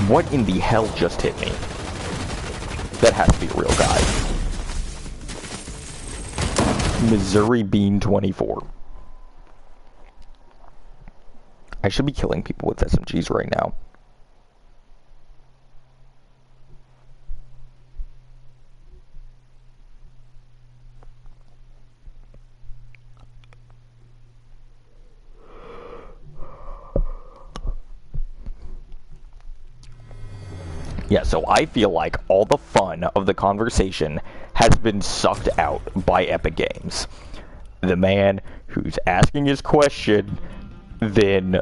What in the hell just hit me? That has to be a real guy. Missouri Bean 24. I should be killing people with SMGs right now. Yeah, so I feel like all the fun of the conversation has been sucked out by Epic Games. The man who's asking his question, then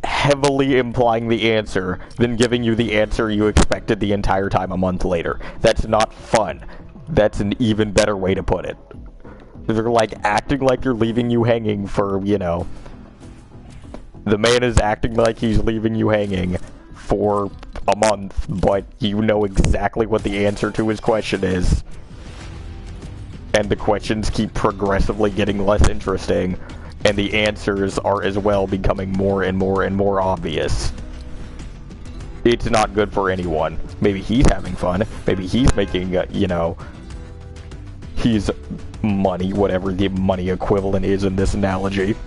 heavily implying the answer, then giving you the answer you expected the entire time a month later. That's not fun. That's an even better way to put it. They're like acting like you're leaving you hanging for, you know, the man is acting like he's leaving you hanging for a month, but you know exactly what the answer to his question is. And the questions keep progressively getting less interesting, and the answers are as well becoming more and more and more obvious. It's not good for anyone. Maybe he's having fun, maybe he's making, you know, he's money, whatever the money equivalent is in this analogy.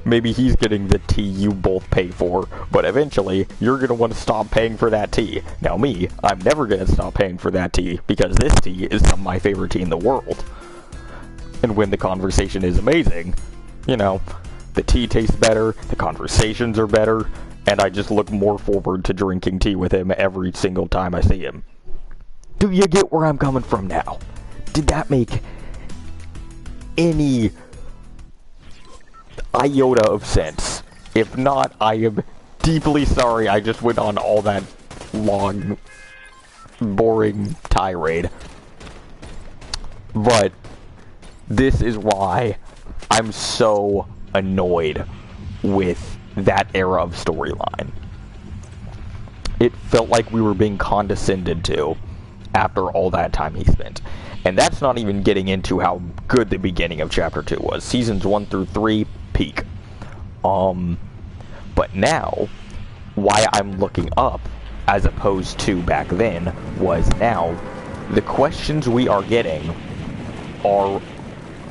Maybe he's getting the tea you both pay for, but eventually, you're going to want to stop paying for that tea. Now me, I'm never going to stop paying for that tea, because this tea is some of my favorite tea in the world. And when the conversation is amazing, you know, the tea tastes better, the conversations are better, and I just look more forward to drinking tea with him every single time I see him. Do you get where I'm coming from now? Did that make any iota of sense? If not, I am deeply sorry I just went on all that long, boring tirade. But this is why I'm so annoyed with that era of storyline. It felt like we were being condescended to after all that time he spent. And that's not even getting into how good the beginning of Chapter 2 was. Seasons 1 through 3, peak. But now, why I'm looking up, as opposed to back then, was now, the questions we are getting are...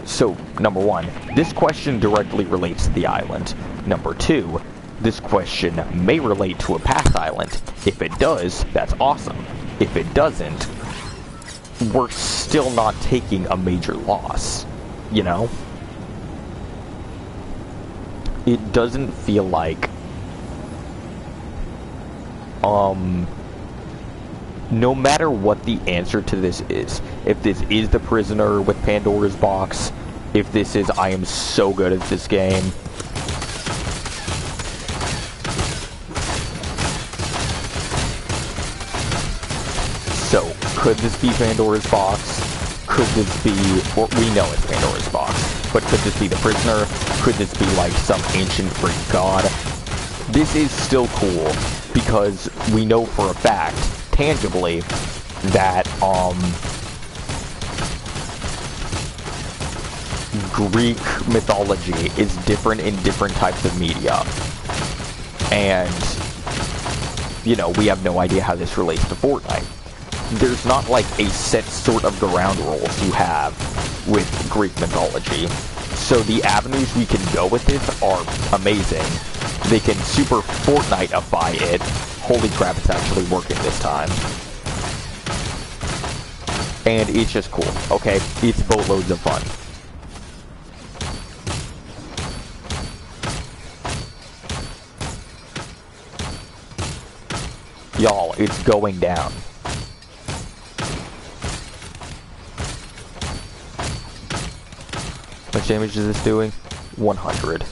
So, number one, this question directly relates to the island. Number two, this question may relate to a past island. If it does, that's awesome. If it doesn't, we're still not taking a major loss, you know? It doesn't feel like, no matter what the answer to this is, if this is the prisoner with Pandora's box, if this is I am so good at this game, so could this be Pandora's box? Could this be, or we know it's Pandora's box, but could this be the prisoner? Could this be like some ancient Greek god? This is still cool because we know for a fact, tangibly, that Greek mythology is different in different types of media. And, you know, we have no idea how this relates to Fortnite. There's not like a set sort of ground rules you have with Greek mythology. So the avenues we can go with this are amazing. They can super Fortnite-ify it. Holy crap, it's actually working this time. And it's just cool, okay? It's boatloads of fun. Y'all, it's going down. How much damage is this doing? 100.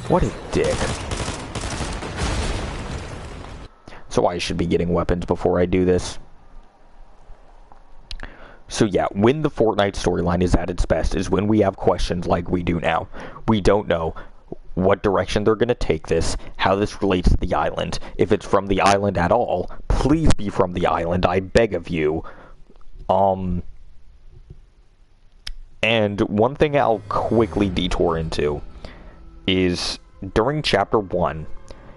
What a dick. So I should be getting weapons before I do this. So yeah, when the Fortnite storyline is at its best is when we have questions like we do now. We don't know what direction they're going to take this, how this relates to the island. If it's from the island at all, please be from the island, I beg of you. And one thing I'll quickly detour into is during Chapter 1,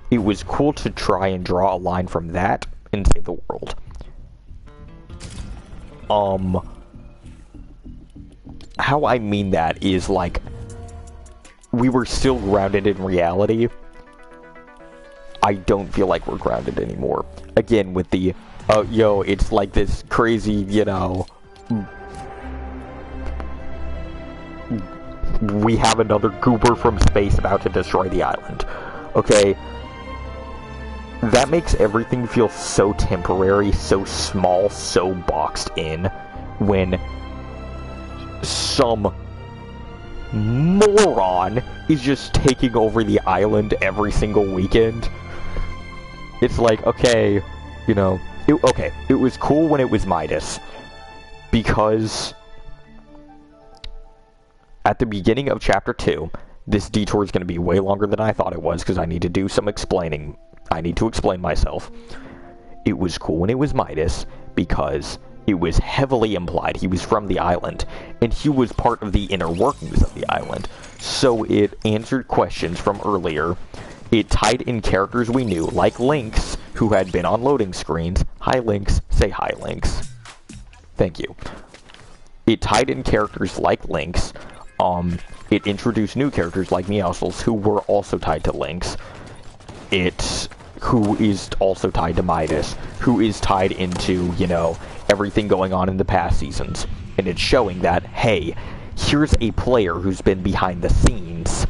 it was cool to try and draw a line from that and save the world. How I mean that is, like, we were still grounded in reality. I don't feel like we're grounded anymore. Again, with the, yo, it's like this crazy, you know, we have another goober from space about to destroy the island. Okay? That makes everything feel so temporary, so small, so boxed in, when some moron is just taking over the island every single weekend. It's like, okay, you know, it was cool when it was Midas, because at the beginning of Chapter 2, this detour is going to be way longer than I thought it was, because I need to do some explaining. I need to explain myself. It was cool when it was Midas, because it was heavily implied he was from the island, and he was part of the inner workings of the island. So it answered questions from earlier. It tied in characters we knew, like Lynx, who had been on loading screens. Hi, Lynx. Say hi, Lynx. Thank you. It tied in characters like Lynx. It introduced new characters like Meowscles, who were also tied to Lynx. Who is also tied to Midas, who is tied into, you know, everything going on in the past seasons. And it's showing that, hey, here's a player who's been behind the scenes.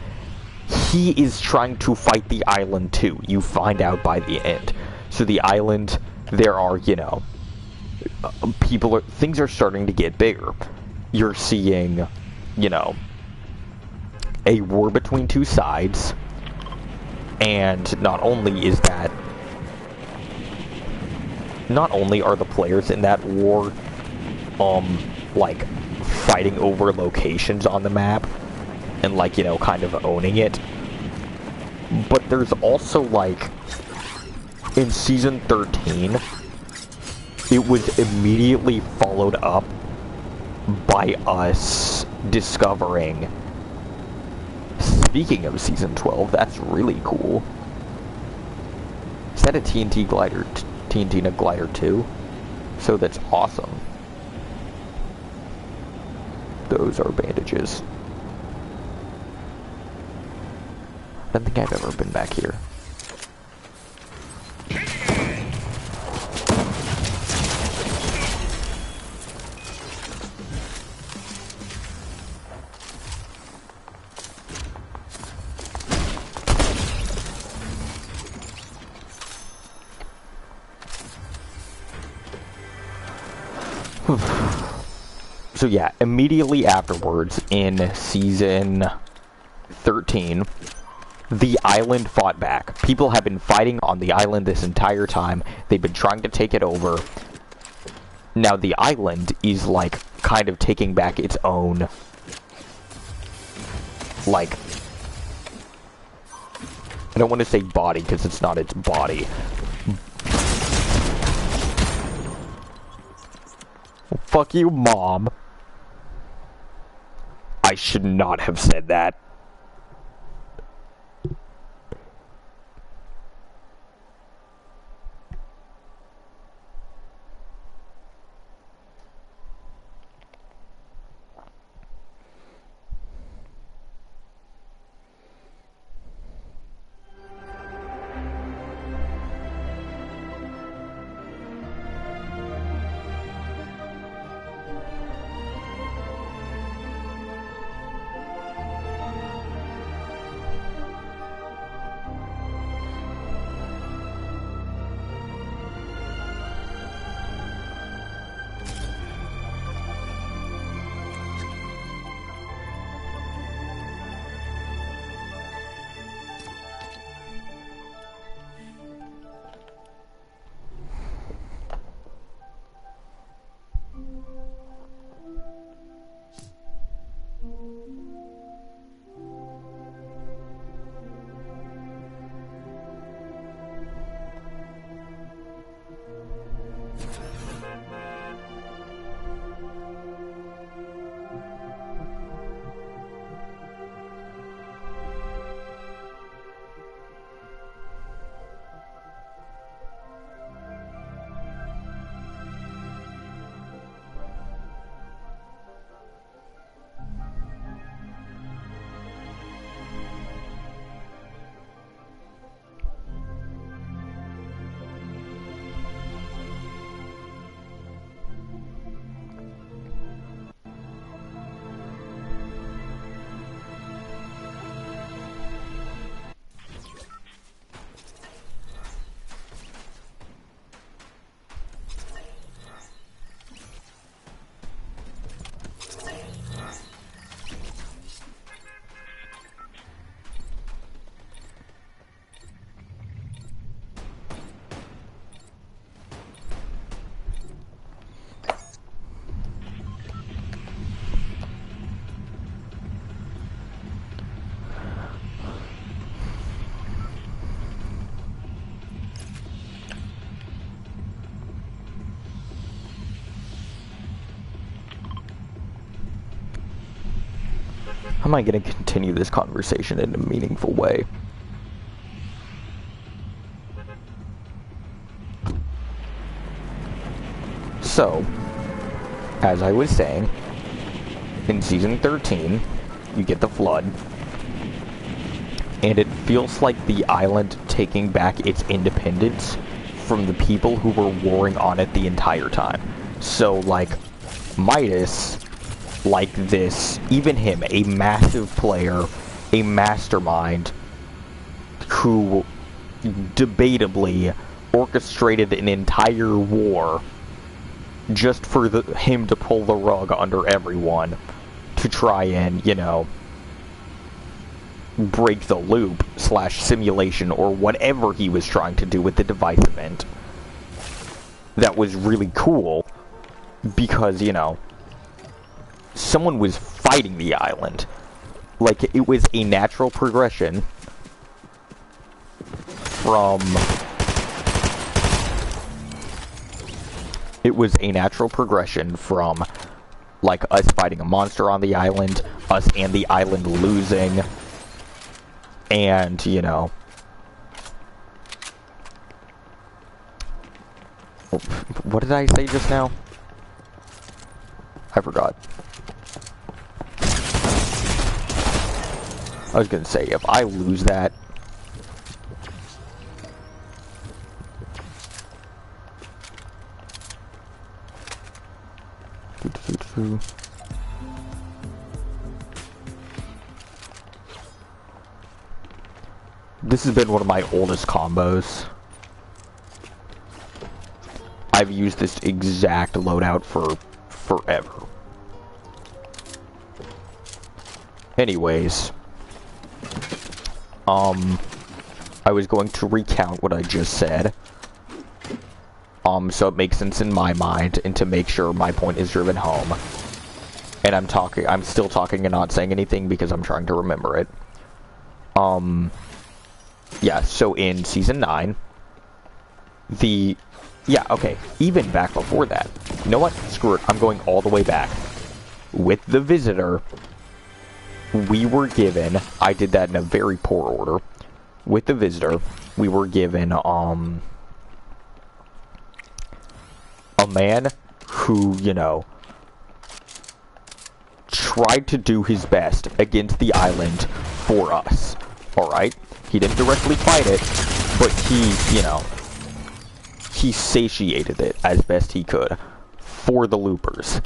He is trying to fight the island too. You find out by the end. So the island, there are, you know, things are starting to get bigger. You're seeing, you know, a war between two sides. And not only is that not only are the players in that war, like, fighting over locations on the map, and, like, you know, kind of owning it, but there's also, like, in Season 13, it was immediately followed up by us discovering, speaking of Season 12, that's really cool. Is that a TNT glider, TNT glider too? So that's awesome. Those are bandages. I don't think I've ever been back here. So yeah, immediately afterwards, in Season 13, the island fought back. People have been fighting on the island this entire time. They've been trying to take it over. Now the island is, like, kind of taking back its own, like, I don't want to say body, because it's not its body. Fuck you, Mom. I should not have said that. How am I going to continue this conversation in a meaningful way? So, as I was saying, in Season 13, you get the flood, and it feels like the island taking back its independence from the people who were warring on it the entire time. So, like, Midas, like this, even him, a massive player, a mastermind, who debatably orchestrated an entire war just for him to pull the rug under everyone to try and, you know, break the loop / simulation or whatever he was trying to do with the device event. that was really cool because, you know, someone was fighting the island. Like, it was a natural progression from... It was a natural progression from, like, us fighting a monster on the island, us and the island losing, and, you know... What did I say just now? I forgot. I was gonna say, if I lose that... This has been one of my oldest combos. I've used this exact loadout for forever. Anyways, I was going to recount what I just said, so it makes sense in my mind, and to make sure my point is driven home. And I'm still talking and not saying anything because I'm trying to remember it. Yeah, so in Season 9, even back before that. You know what? Screw it, I'm going all the way back. With the Visitor, we were given, I did that in a very poor order. With the Visitor, we were given, a man who, you know, tried to do his best against the island for us. Alright? He didn't directly fight it, but he, you know, he satiated it as best he could for the loopers.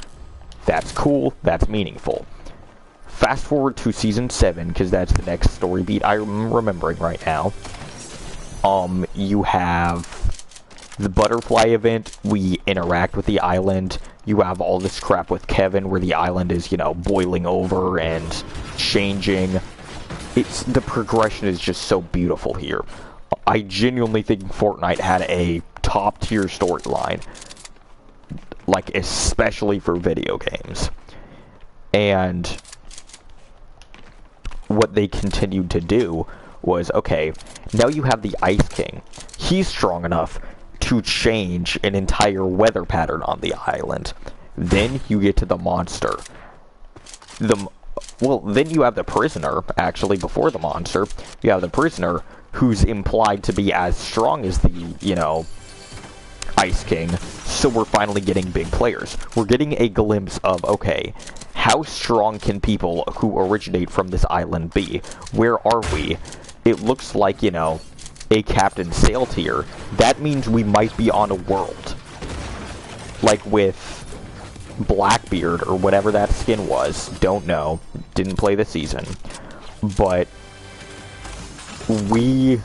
That's cool, that's meaningful. Fast forward to Season 7, because that's the next story beat I'm remembering right now. You have the butterfly event, we interact with the island. You have all this crap with Kevin where the island is, you know, boiling over and changing. The progression is just so beautiful here. I genuinely think Fortnite had a top-tier storyline. Like, especially for video games. And what they continued to do was, okay, now you have the Ice King. He's strong enough to change an entire weather pattern on the island. Then you get to the monster. Well, then you have the prisoner, actually, before the monster. You have the prisoner, who's implied to be as strong as the, you know, Ice King. So we're finally getting big players. We're getting a glimpse of, okay, how strong can people who originate from this island be? Where are we? It looks like, you know, a Captain Sail tier. That means we might be on a world. Like with Blackbeard, or whatever that skin was. Don't know. Didn't play the season. But we're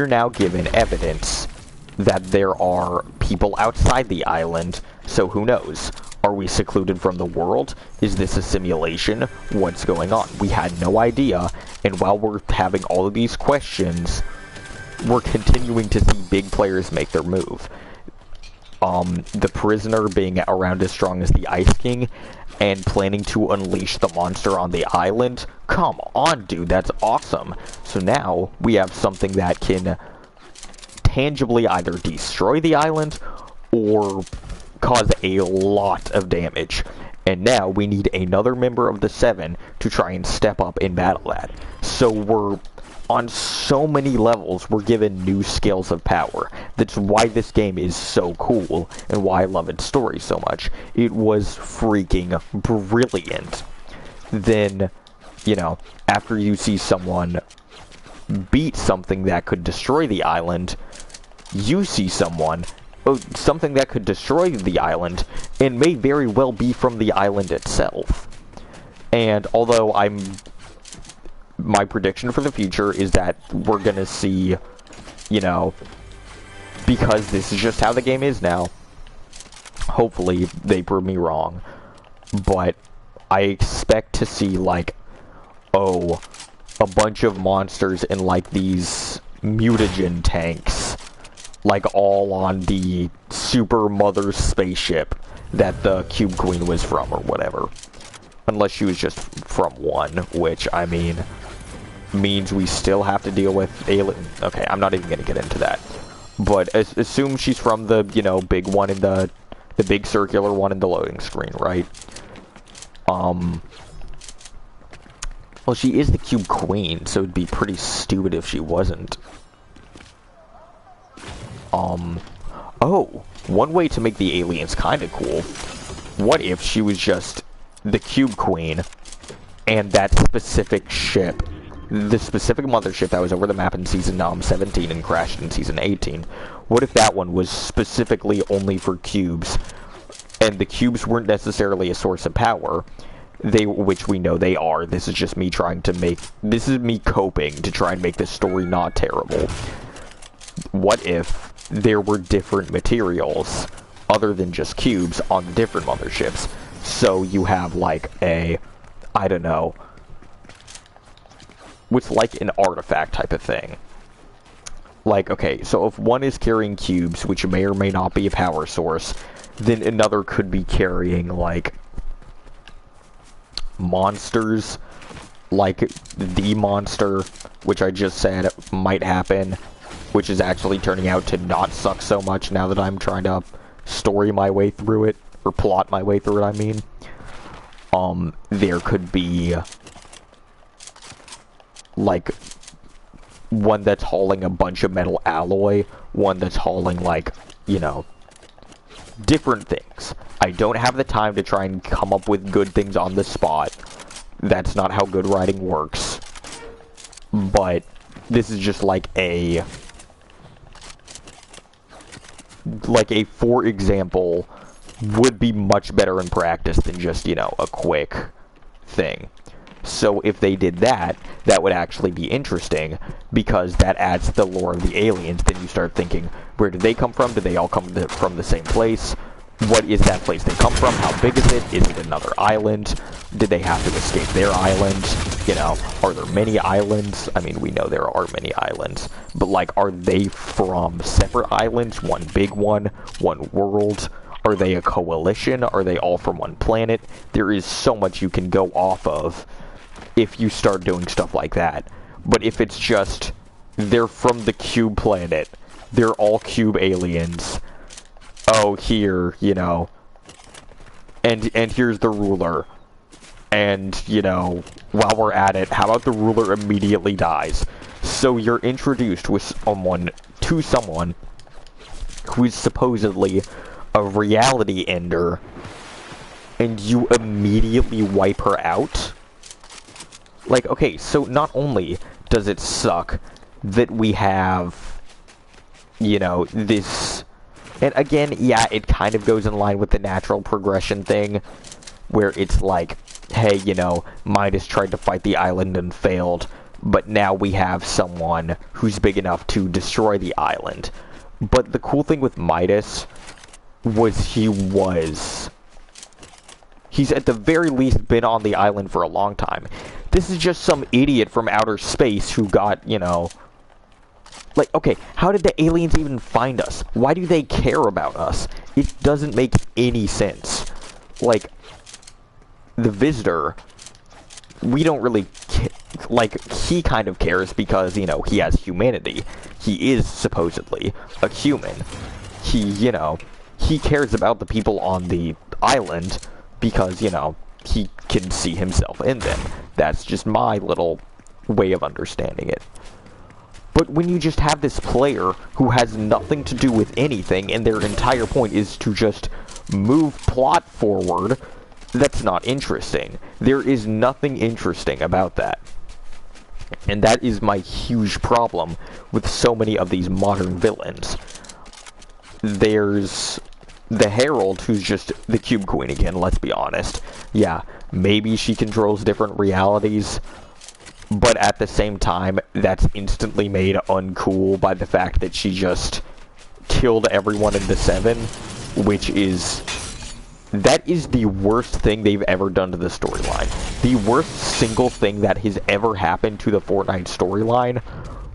now given evidence that there are people outside the island, so who knows? Are we secluded from the world? Is this a simulation? What's going on? We had no idea, and while we're having all of these questions, we're continuing to see big players make their move. The prisoner being around as strong as the Ice King, and planning to unleash the monster on the island. Come on, dude, that's awesome. So now, we have something that can tangibly either destroy the island, or cause a lot of damage. And now, we need another member of the Seven to try and step up and battle that. So we're, on so many levels, we're given new scales of power. That's why this game is so cool, and why I love its story so much. It was freaking brilliant. Then, you know, after you see someone beat something that could destroy the island, you see something that could destroy the island, and may very well be from the island itself. And although my prediction for the future is that we're gonna see, you know, because this is just how the game is now, hopefully they prove me wrong, but I expect to see, like, a bunch of monsters in, like, these mutagen tanks, like all on the Super Mother spaceship that the Cube Queen was from, or whatever. Unless she was just from one, which, I mean, means we still have to deal with alien. Okay, I'm not even gonna get into that. But assume she's from the, you know, big one in the big circular one in the loading screen, right? Well, she is the Cube Queen, so it'd be pretty stupid if she wasn't. Oh, one way to make the aliens kind of cool. What if she was just the Cube Queen, and that specific ship, the specific mothership that was over the map in Season 17 and crashed in Season 18, what if that one was specifically only for cubes, and the cubes weren't necessarily a source of power, which we know they are. This is just me this is me coping to try and make this story not terrible. What if there were different materials, other than just cubes, on different motherships? So you have like I don't know, what's like an artifact type of thing. Like, okay, so if one is carrying cubes, which may or may not be a power source, then another could be carrying, like, monsters, like the monster, which I just said might happen, which is actually turning out to not suck so much now that I'm trying to story my way through it, or plot my way through it, I mean. There could be, like, one that's hauling a bunch of metal alloy, one that's hauling, like, you know, different things. I don't have the time to try and come up with good things on the spot. That's not how good writing works. But this is just like a for example, would be much better in practice than just, you know, a quick thing. So if they did that, that would actually be interesting, because that adds to the lore of the aliens. Then you start thinking, where did they come from? Did they all come from the same place? What is that place they come from? How big is it? Is it another island? Did they have to escape their island? You know, are there many islands? I mean, we know there are many islands, but like, are they from separate islands? One big one? One world? Are they a coalition? Are they all from one planet? There is so much you can go off of if you start doing stuff like that. But if it's just, they're from the cube planet, they're all cube aliens, oh, here, you know, and here's the ruler, and, you know, while we're at it, how about the ruler immediately dies? So you're introduced with someone who is supposedly a reality ender, and you immediately wipe her out? Like, okay, so not only does it suck that we have, you know, this, and again, yeah, it kind of goes in line with the natural progression thing, where it's like, hey, you know, Midas tried to fight the island and failed, but now we have someone who's big enough to destroy the island. But the cool thing with Midas was he's at the very least been on the island for a long time. This is just some idiot from outer space who got, you know, like, okay, how did the aliens even find us? Why do they care about us? It doesn't make any sense. Like, the visitor, we don't really like, he kind of cares because, you know, he has humanity. He is supposedly a human. He, you know, he cares about the people on the island because, you know, he can see himself in them. That's just my little way of understanding it. But when you just have this player who has nothing to do with anything, and their entire point is to just move plot forward, that's not interesting. There is nothing interesting about that. And that is my huge problem with so many of these modern villains. There's the Herald, who's just the Cube Queen again, let's be honest. Yeah, maybe she controls different realities, but at the same time, that's instantly made uncool by the fact that she just killed everyone in the 7, which is... that is the worst thing they've ever done to the storyline. The worst single thing that has ever happened to the Fortnite storyline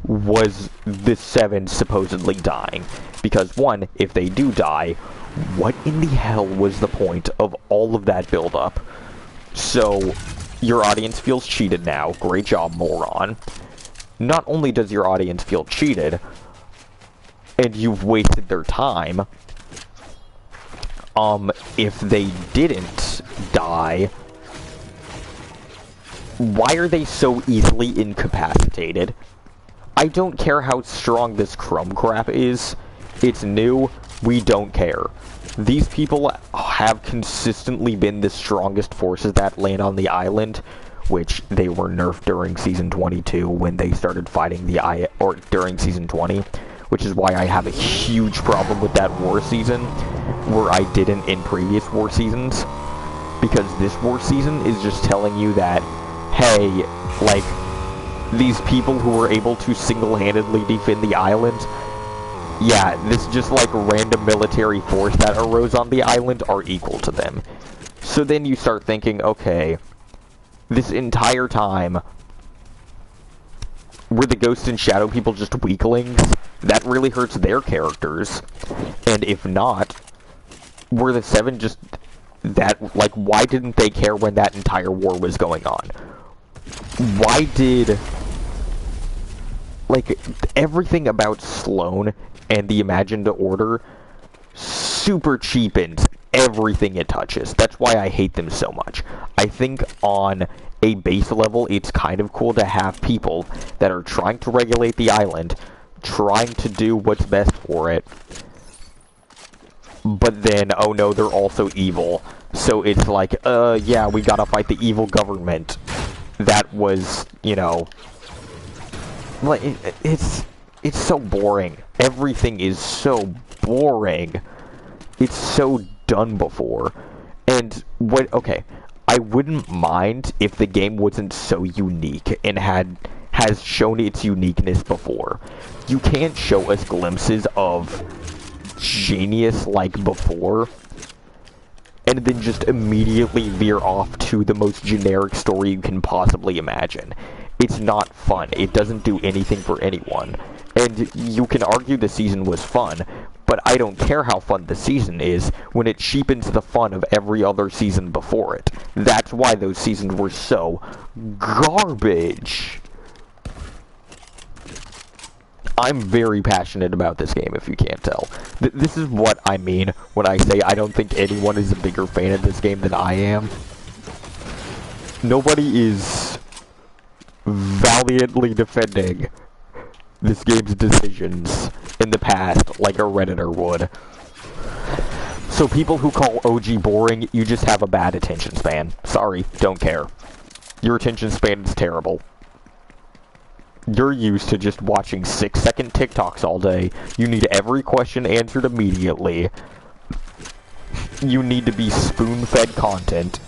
was the 7 supposedly dying. Because, one, if they do die, what in the hell was the point of all of that build-up? So, your audience feels cheated now. Great job, moron. Not only does your audience feel cheated, and you've wasted their time, if they didn't die, why are they so easily incapacitated? I don't care how strong this crumb crap is. It's new. We don't care. These people have consistently been the strongest forces that land on the island, which they were nerfed during Season 22 when they started fighting or during Season 20, which is why I have a huge problem with that war season, where I didn't in previous war seasons, because this war season is just telling you that, hey, like, these people who were able to single-handedly defend the island, yeah, this just like random military force that arose on the island are equal to them. So then you start thinking, okay, this entire time, were the Ghost and Shadow people just weaklings? That really hurts their characters. And if not, were the 7 just that, like, why didn't they care when that entire war was going on? Why did, like, everything about Sloane and the Imagined Order super cheapens everything it touches. That's why I hate them so much. I think on a base level, it's kind of cool to have people that are trying to regulate the island, trying to do what's best for it, but then, oh no, they're also evil. So it's like, yeah, we gotta fight the evil government. That was, you know, like, it's so boring. Everything is so boring. It's so done before. And okay, I wouldn't mind if the game wasn't so unique and has shown its uniqueness before. You can't show us glimpses of genius like before, and then just immediately veer off to the most generic story you can possibly imagine. It's not fun. It doesn't do anything for anyone. And you can argue the season was fun, but I don't care how fun the season is when it cheapens the fun of every other season before it. That's why those seasons were so garbage. I'm very passionate about this game, if you can't tell. This is what I mean when I say I don't think anyone is a bigger fan of this game than I am. Nobody is valiantly defending this game's decisions in the past like a Redditor would. So people who call OG boring, you just have a bad attention span. Sorry, don't care. Your attention span is terrible. You're used to just watching 6-second TikToks all day. You need every question answered immediately. You need to be spoon-fed content.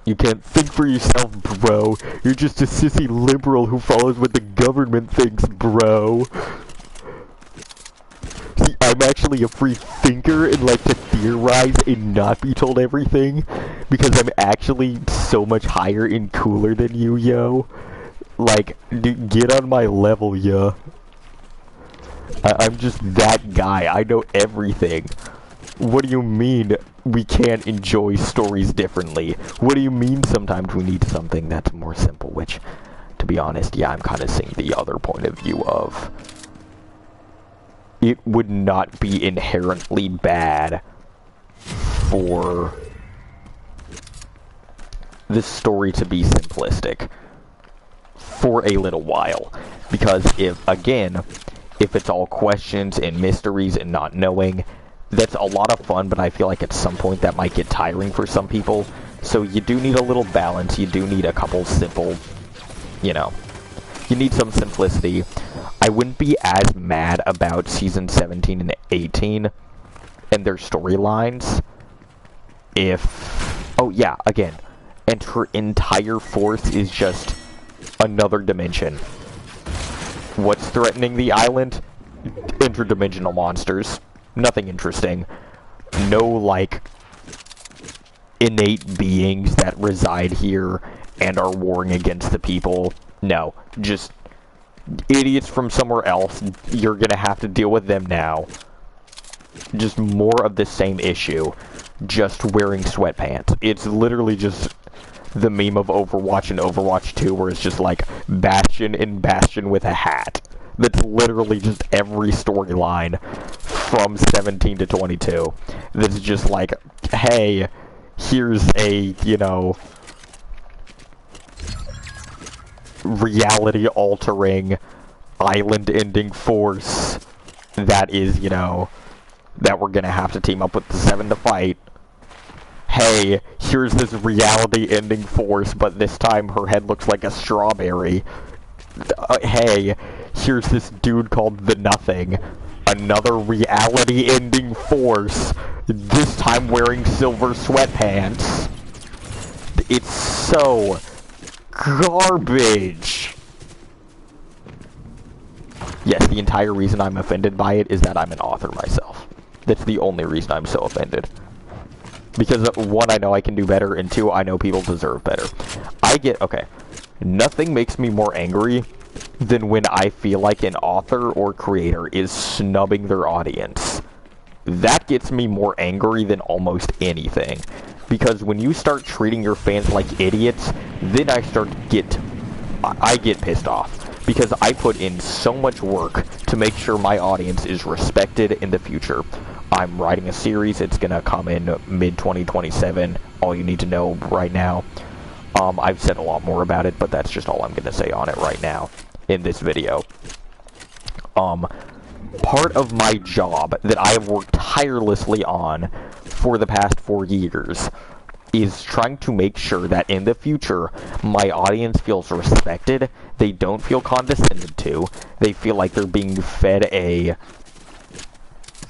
You can't think for yourself, bro. You're just a sissy liberal who follows what the government thinks, bro. See, I'm actually a free thinker and like to theorize and not be told everything, because I'm actually so much higher and cooler than you, yo. Like, dude, get on my level, yo. I'm just that guy. I know everything. What do you mean we can't enjoy stories differently? What do you mean sometimes we need something that's more simple? Which, to be honest, yeah, I'm kind of seeing the other point of view of. It would not be inherently bad for the story to be simplistic for a little while. Because if it's all questions and mysteries and not knowing, that's a lot of fun, but I feel like at some point that might get tiring for some people. So you do need a little balance. You do need a couple simple, you know, you need some simplicity. I wouldn't be as mad about Season 17 and 18 and their storylines if, oh yeah, again, and her entire force is just another dimension. What's threatening the island? Interdimensional monsters. Nothing interesting. No, like, innate beings that reside here and are warring against the people. No, just idiots from somewhere else, you're gonna have to deal with them now. Just more of the same issue, just wearing sweatpants. It's literally just the meme of Overwatch and Overwatch 2, where it's just like Bastion and Bastion with a hat. That's literally just every storyline from 17 to 22. That's just like, hey, here's a, you know, reality-altering, island-ending force that is, you know, that we're gonna have to team up with the 7 to fight. Hey, here's this reality-ending force, but this time her head looks like a strawberry. Hey, here's this dude called the Nothing. Another reality-ending force, this time wearing silver sweatpants. It's so garbage. Yes, the entire reason I'm offended by it is that I'm an author myself. That's the only reason I'm so offended. Because, one, I know I can do better, and two, I know people deserve better. Okay, nothing makes me more angry than when I feel like an author or creator is snubbing their audience. That gets me more angry than almost anything. Because when you start treating your fans like idiots, then I get pissed off. Because I put in so much work to make sure my audience is respected in the future. I'm writing a series, it's gonna come in mid-2027, all you need to know right now. I've said a lot more about it, but that's just all I'm gonna say on it right now in this video. Part of my job that I have worked tirelessly on for the past 4 years is trying to make sure that in the future, my audience feels respected, they don't feel condescended to, they feel like they're being fed a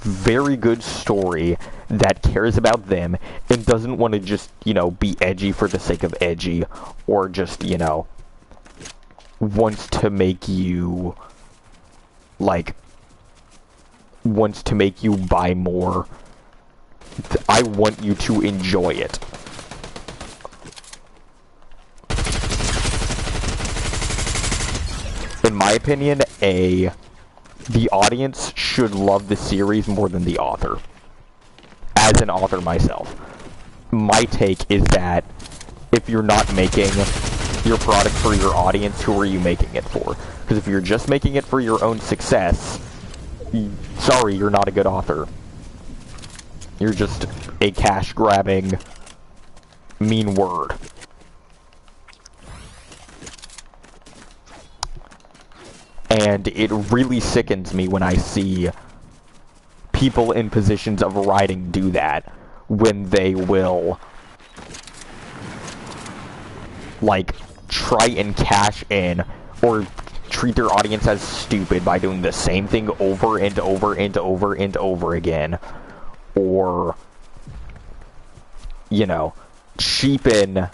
very good story that cares about them and doesn't want to just, you know, be edgy for the sake of edgy, or just, you know, wants to make you buy more. I want you to enjoy it. In my opinion, the audience should love the series more than the author. As an author myself, my take is that if you're not making your product for your audience, who are you making it for? Because if you're just making it for your own success, sorry, you're not a good author. You're just a cash-grabbing, mean word. And it really sickens me when I see people in positions of writing do that, when they will, like, try and cash in, or treat their audience as stupid by doing the same thing over and over and over and over again, or, you know, cheapen.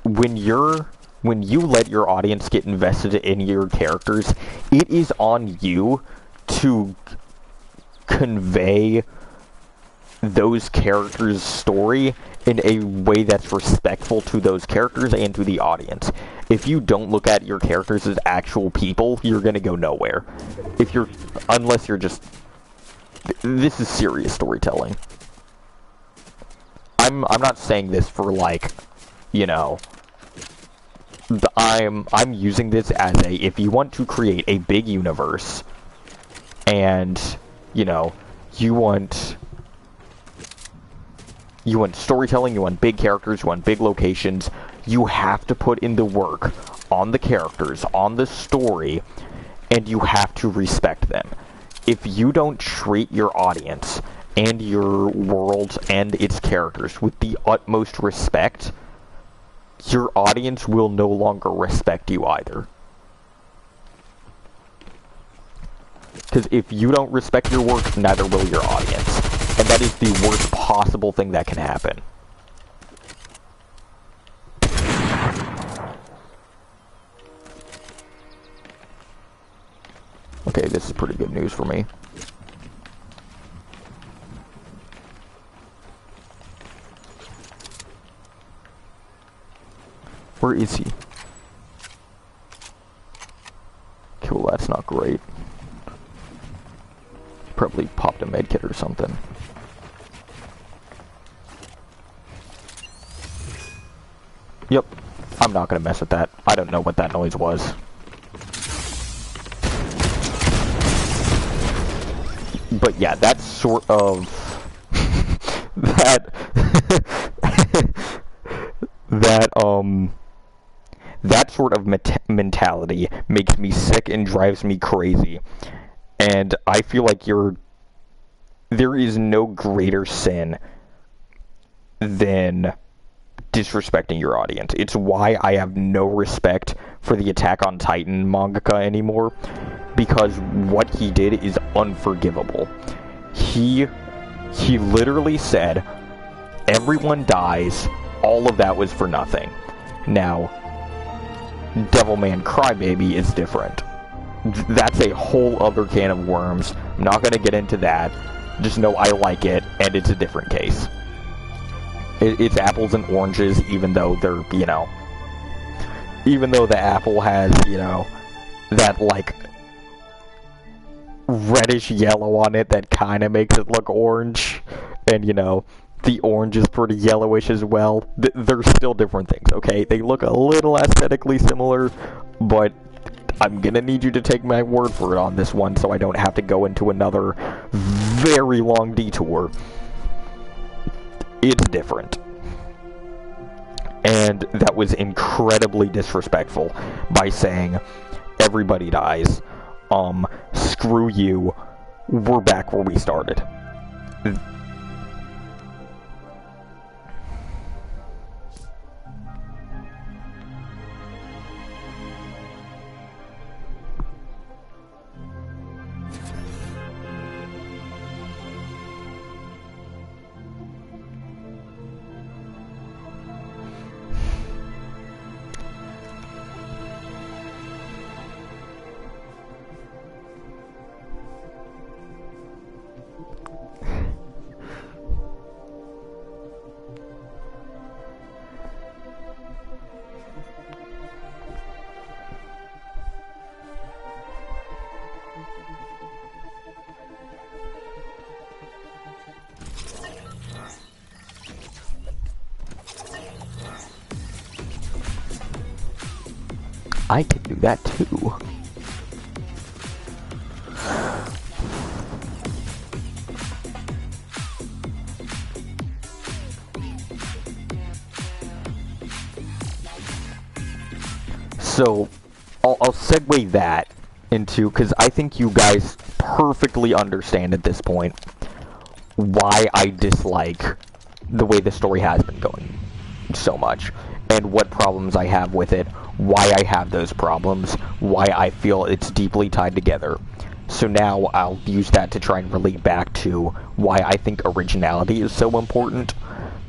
When you let your audience get invested in your characters, it is on you to convey those characters' story in a way that's respectful to those characters and to the audience. If you don't look at your characters as actual people, you're gonna go nowhere. Unless you're just... This is serious storytelling. I'm not saying this for, like, you know... I'm using this as if you want to create a big universe, and, you know, you want storytelling, you want big characters, you want big locations, you have to put in the work on the characters, on the story, and you have to respect them. If you don't treat your audience and your world and its characters with the utmost respect, your audience will no longer respect you either. Because if you don't respect your work, neither will your audience. And that is the worst possible thing that can happen. Okay, this is pretty good news for me. Where is he? Well, that's not great. Probably popped a medkit or something. Yep. I'm not gonna mess with that. I don't know what that noise was. But yeah, that's sort of... that... that sort of mentality makes me sick and drives me crazy. And I feel like there is no greater sin than disrespecting your audience. It's why I have no respect for the Attack on Titan mangaka anymore, because what he did is unforgivable. He literally said, everyone dies, all of that was for nothing. Now, Devilman Crybaby is different. That's a whole other can of worms. I'm not gonna get into that. Just know I like it, and it's a different case. It's apples and oranges, even though they're, you know... Even though the apple has, you know, that, like, reddish yellow on it that kind of makes it look orange. And, you know, the orange is pretty yellowish as well. They're still different things, okay? They look a little aesthetically similar, but I'm gonna need you to take my word for it on this one so I don't have to go into another very long detour. It's different. And that was incredibly disrespectful by saying, everybody dies. Screw you. We're back where we started. I can do that too. So, I'll segue that into, because I think you guys perfectly understand at this point why I dislike the way the story has been going so much, and what problems I have with it, why I have those problems, why I feel it's deeply tied together. So now I'll use that to try and relate back to why I think originality is so important,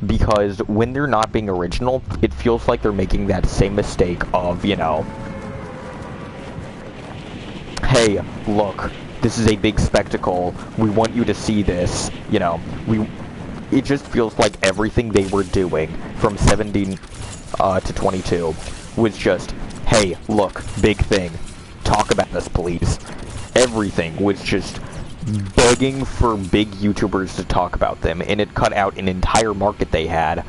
because when they're not being original, it feels like they're making that same mistake of, you know, hey, look, this is a big spectacle, we want you to see this, you know, it just feels like everything they were doing from 17 to 22 was just, hey, look, big thing, talk about this, please. Everything was just begging for big YouTubers to talk about them, and it cut out an entire market they had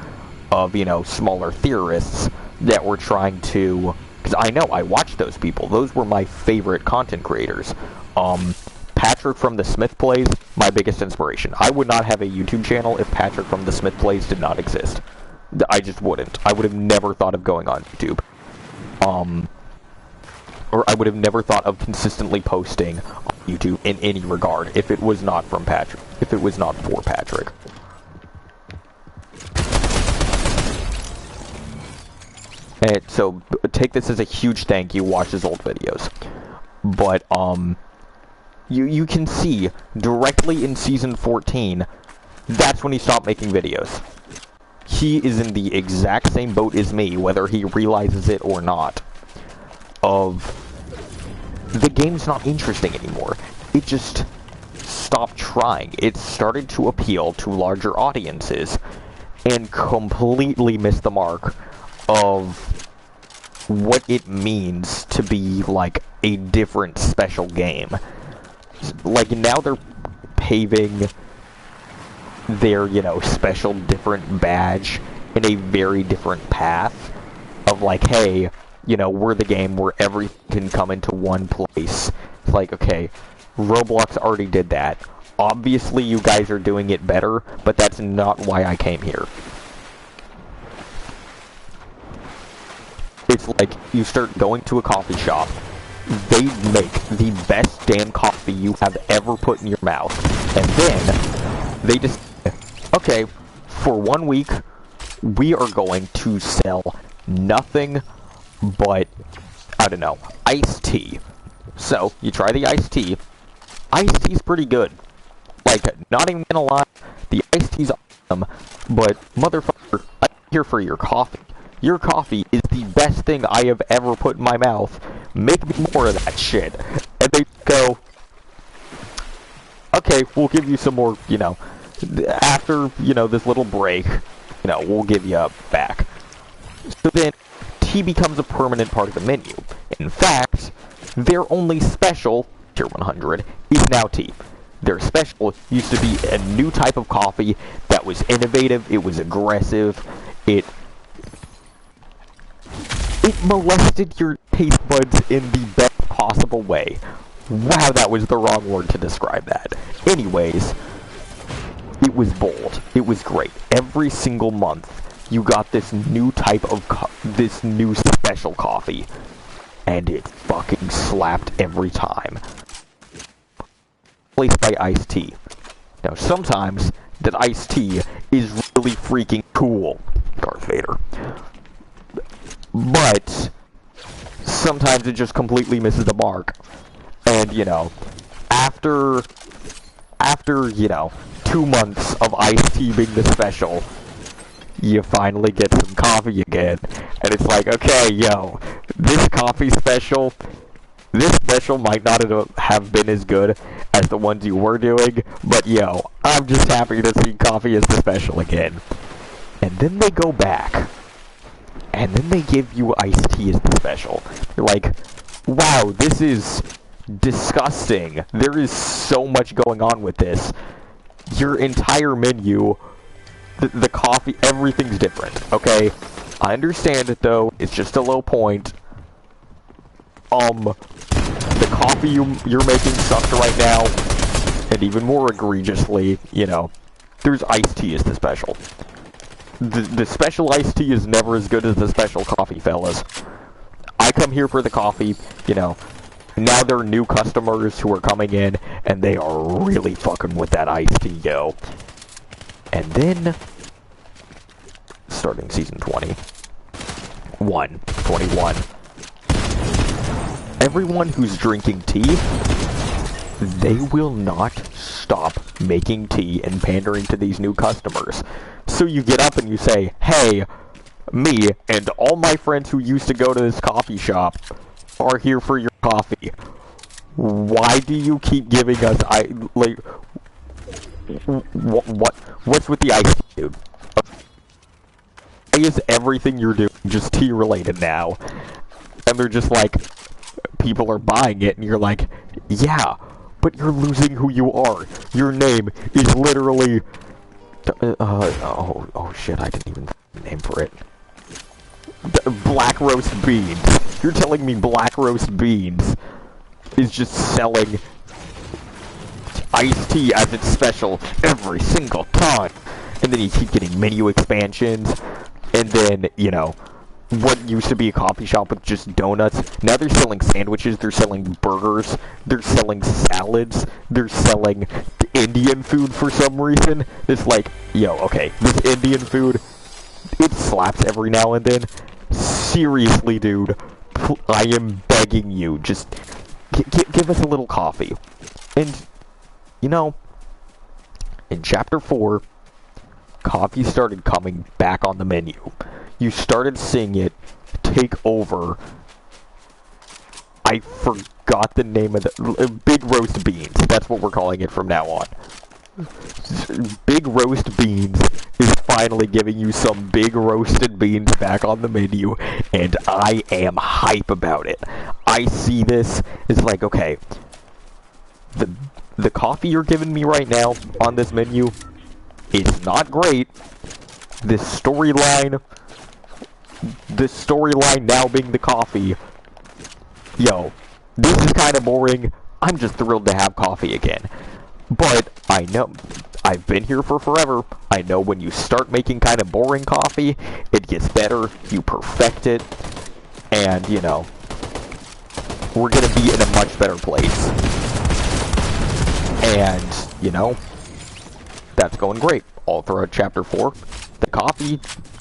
of, you know, smaller theorists that were trying to, because I know, I watched those people, those were my favorite content creators. Patrick from The Smith Plays, my biggest inspiration. I would not have a YouTube channel if Patrick from The Smith Plays did not exist. I just wouldn't. I would have never thought of going on YouTube. Or I would have never thought of consistently posting on YouTube in any regard if it was not from Patrick. If it was not for Patrick. And so take this as a huge thank you. Watch his old videos. But you can see directly in season 14, that's when he stopped making videos. He is in the exact same boat as me, whether he realizes it or not, of the game's not interesting anymore. It just stopped trying. It started to appeal to larger audiences and completely missed the mark of what it means to be, like, a different special game. Like, now they're paving their, you know, special different badge in a very different path of, like, hey, you know, we're the game where everything can come into one place. It's like, okay, Roblox already did that. Obviously, you guys are doing it better, but that's not why I came here. It's like, you start going to a coffee shop, they make the best damn coffee you have ever put in your mouth, and then, they just, okay, for 1 week, we are going to sell nothing but, I don't know, iced tea. So, you try the iced tea. Iced tea's pretty good. Like, not even gonna lie, the iced tea's awesome, but, motherfucker, I'm here for your coffee. Your coffee is the best thing I have ever put in my mouth. Make me more of that shit. And they go, okay, we'll give you some more, you know, after, you know, this little break, you know, we'll give you back. So then, tea becomes a permanent part of the menu. In fact, their only special, Tier 100, is now tea. Their special used to be a new type of coffee that was innovative, it was aggressive, it molested your taste buds in the best possible way. Wow, that was the wrong word to describe that. Anyways, it was bold. It was great. Every single month, you got this new type of this new special coffee, and it fucking slapped every time. Replaced by iced tea. Now, sometimes that iced tea is really freaking cool, Darth Vader. But sometimes it just completely misses the mark. And, you know, after, you know, 2 months of iced tea being the special, you finally get some coffee again. And it's like, okay, yo, this coffee special, this special might not have been as good as the ones you were doing, but yo, I'm just happy to see coffee as the special again. And then they go back, and then they give you iced tea as the special. You're like, wow, this is disgusting. There is so much going on with this. Your entire menu, the coffee, everything's different, okay? I understand it, though. It's just a low point. The coffee you're making sucks right now, and even more egregiously, you know, there's iced tea as the special. The special iced tea is never as good as the special coffee, fellas. I come here for the coffee, you know. Now there are new customers who are coming in, and they are really fucking with that iced tea, yo. And then, starting season 21, everyone who's drinking tea, they will not stop making tea and pandering to these new customers. So you get up and you say, hey, me and all my friends who used to go to this coffee shop are here for your coffee. Why do you keep giving us, what's with the ice, dude? Why is everything you're doing just tea related now? And they're just like, people are buying it, and you're like, yeah, but you're losing who you are. Your name is literally, oh shit, I didn't even name for it. Black roast beans. You're telling me black roast beans is just selling iced tea as its special every single time, and then you keep getting menu expansions, and then, you know, what used to be a coffee shop with just donuts, now they're selling sandwiches, they're selling burgers, they're selling salads, they're selling Indian food for some reason. It's like, yo, okay, this Indian food, it slaps every now and then. Seriously, dude, I am begging you, just give us a little coffee. And, you know, in Chapter 4, coffee started coming back on the menu. You started seeing it take over. I forgot the name of the... Big roast beans. That's what we're calling it from now on. Big roast beans is finally giving you some big roasted beans back on the menu, and I am hype about it. I see this, it's like, okay, the coffee you're giving me right now on this menu is not great. This storyline now being the coffee, yo, this is kind of boring. I'm just thrilled to have coffee again. But I know, I've been here for forever. I know when you start making kind of boring coffee, it gets better, you perfect it, and, you know, we're gonna be in a much better place. And, you know, that's going great. All throughout Chapter 4, the coffee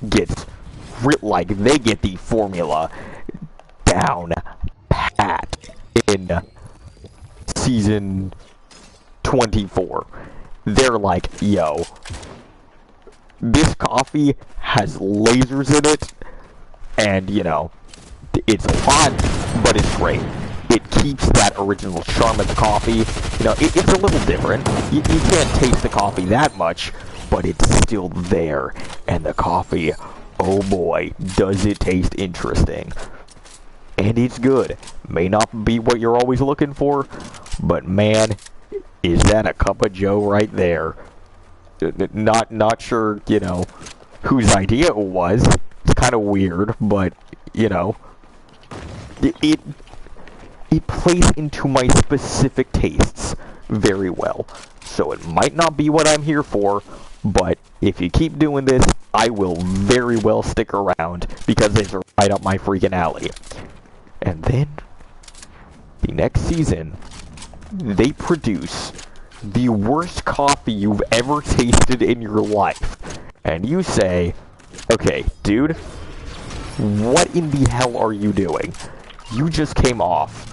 gets, like, they get the formula down pat in Season 24. They're like, yo, this coffee has lasers in it, and, you know, it's hot, but it's great. It keeps that original charm of the coffee. You know, it's a little different. You can't taste the coffee that much, but it's still there. And the coffee, oh boy, does it taste interesting. And it's good. May not be what you're always looking for, but man, is that a cup of joe right there. Not sure, you know, whose idea it was. It's kind of weird, but, you know, it plays into my specific tastes very well. So it might not be what I'm here for, but if you keep doing this, I will very well stick around, because it's right up my freaking alley. And then, the next season, they produce the worst coffee you've ever tasted in your life. And you say, okay, dude, what in the hell are you doing? You just came off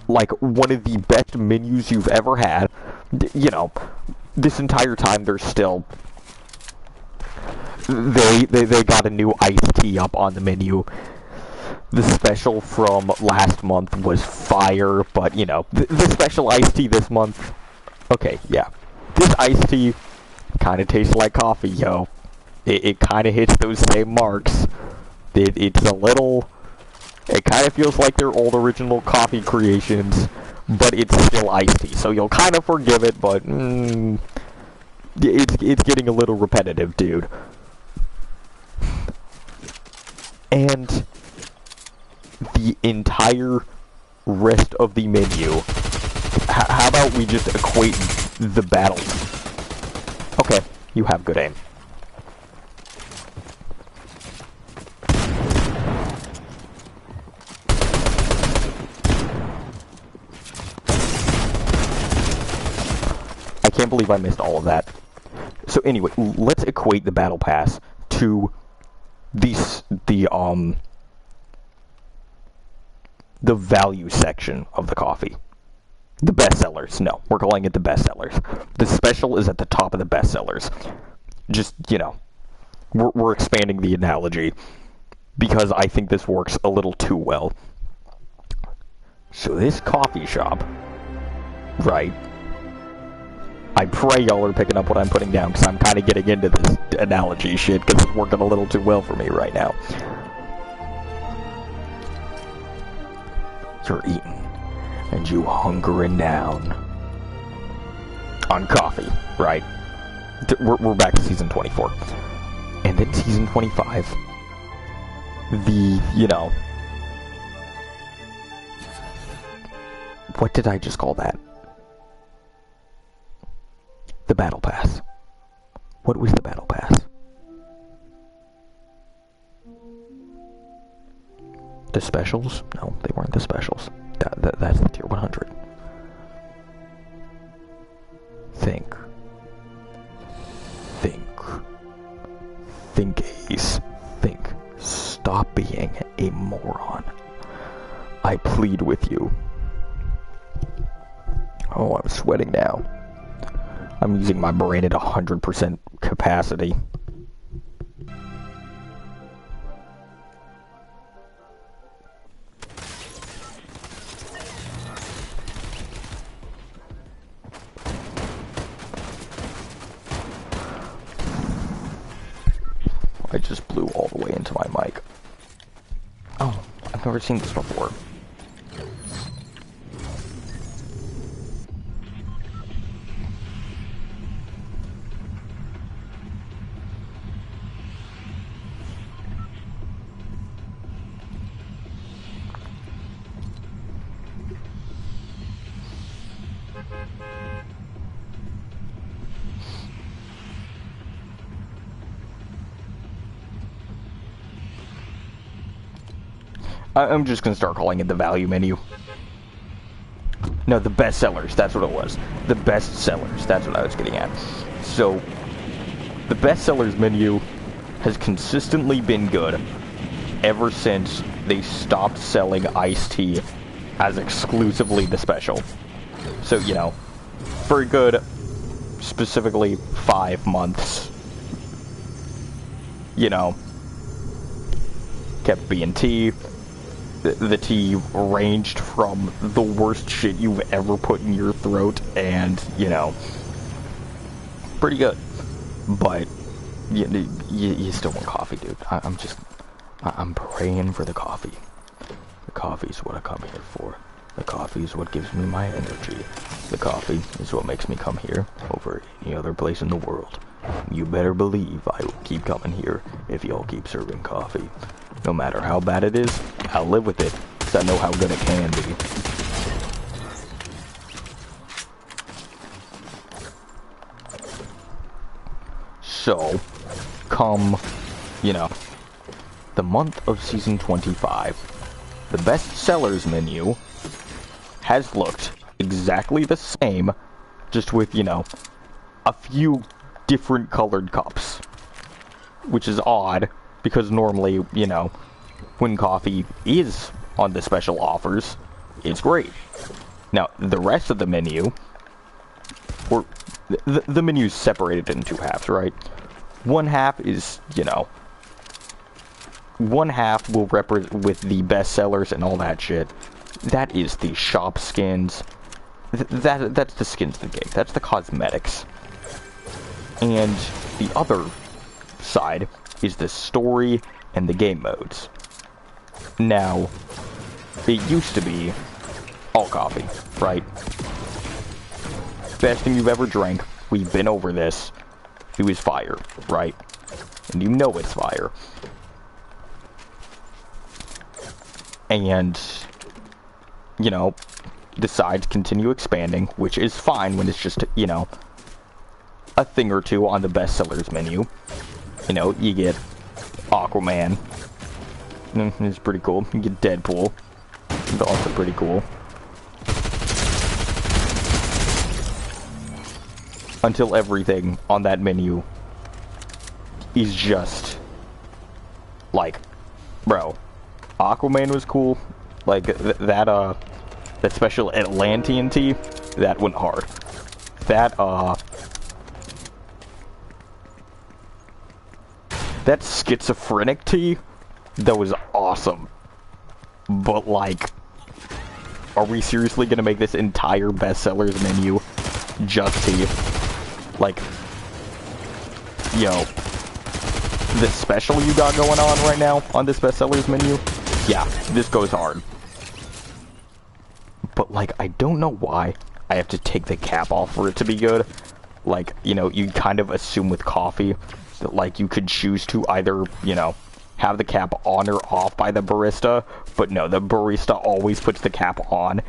like one of the best menus you've ever had. You know, this entire time they're still, they got a new iced tea up on the menu. The special from last month was fire, but, you know, the special iced tea this month, okay, yeah. This iced tea kind of tastes like coffee, yo. It kind of hits those same marks. It's a little, it kind of feels like their old original coffee creations, but it's still iced tea, so you'll kind of forgive it, but, it's getting a little repetitive, dude. And the entire rest of the menu, how about we just equate the battles? Okay, you have good aim. I can't believe I missed all of that. So anyway, let's equate the battle pass to the value section of the coffee. The bestsellers. No, we're calling it the bestsellers. The special is at the top of the bestsellers. Just, you know, we're expanding the analogy because I think this works a little too well. So this coffee shop, right? I pray y'all are picking up what I'm putting down, because I'm kind of getting into this analogy shit, because it's working a little too well for me right now. You're eating, and you hunkering down on coffee, right? We're back to Season 24. And then Season 25, you know, what did I just call that? The Battle Pass. What was the Battle Pass? The specials? No, they weren't the specials. That's the Tier 100. Think. Think, Ace. Think. Stop being a moron. I plead with you. Oh, I'm sweating now. I'm using my brain at 100% capacity. I just blew all the way into my mic. Oh, I've never seen this before. I'm just gonna start calling it the value menu. No, the best sellers, that's what it was. The best sellers, that's what I was getting at. So, the best sellers menu has consistently been good ever since they stopped selling iced tea as exclusively the special. So, you know, for a good, specifically 5 months, you know, kept being tea. The tea ranged from the worst shit you've ever put in your throat and, you know, pretty good. But you still want coffee, dude. I'm praying for the coffee. The coffee's what I come here for. The coffee is what gives me my energy. The coffee is what makes me come here over any other place in the world. You better believe I will keep coming here if y'all keep serving coffee. No matter how bad it is, I'll live with it, because I know how good it can be. So, come, you know, the month of Season 25, the best sellers menu has looked exactly the same, just with, you know, a few different colored cups. Which is odd, because normally, you know, when coffee is on the special offers, it's great. Now, the rest of the menu, or the menu's separated in two halves, right? One half is, you know, one half will represent with the best sellers and all that shit. That is the shop skins. That's the skins of the game. That's the cosmetics. And the other side is the story and the game modes. Now, it used to be all coffee, right? Best thing you've ever drank. We've been over this. It was fire, right? And you know it's fire. And, you know, the sides continue expanding, which is fine when it's just, you know, a thing or two on the best sellers menu. You know, you get Aquaman. It's pretty cool. You get Deadpool. It's also pretty cool. Until everything on that menu is just like, bro, Aquaman was cool. Like that special Atlantean tea, that went hard. That schizophrenic tea, that was awesome. But like, are we seriously gonna make this entire bestsellers menu just tea? Like, yo, the special you got going on right now on this bestsellers menu, yeah, this goes hard. But like, I don't know why I have to take the cap off for it to be good. Like, you know, you kind of assume with coffee that like you could choose to either, you know, have the cap on or off by the barista, but no, the barista always puts the cap on,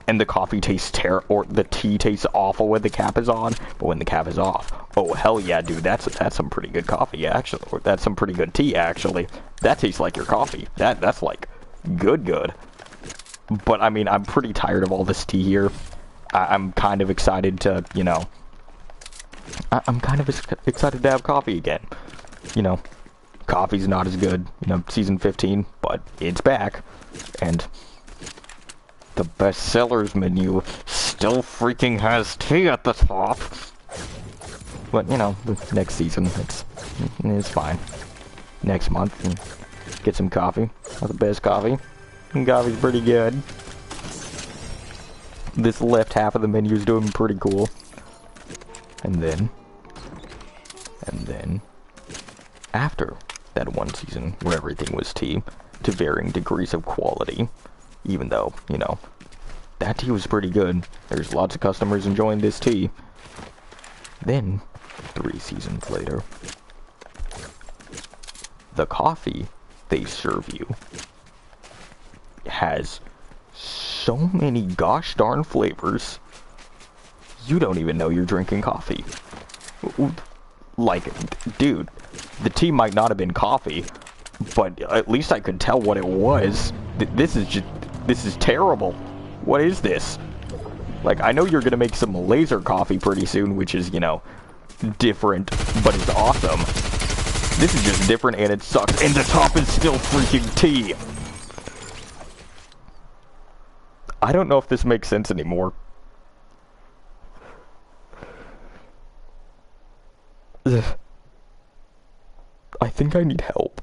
and the coffee tastes or the tea tastes awful when the cap is on, but when the cap is off, oh hell yeah, dude, that's some pretty good coffee actually, or that's some pretty good tea actually. That tastes like your coffee. That's like good. But I mean, I'm pretty tired of all this tea here. I'm kind of excited to, you know, I'm kind of excited to have coffee again. You know, coffee's not as good, you know, season 15, but it's back. And the best sellers menu still freaking has tea at the top. But, you know, the next season, it's fine. Next month, get some coffee. The best coffee. And coffee's pretty good. This left half of the menu is doing pretty cool. And then, after that one season where everything was tea, to varying degrees of quality. Even though, you know, that tea was pretty good. There's lots of customers enjoying this tea. Then, 3 seasons later, the coffee they serve you has so many gosh darn flavors, you don't even know you're drinking coffee. Like, dude, the tea might not have been coffee, but at least I could tell what it was. This is terrible. What is this? Like, I know you're gonna make some laser coffee pretty soon, which is, you know, different, but it's awesome. This is just different and it sucks, and the top is still freaking tea. I don't know if this makes sense anymore. Ugh. I think I need help.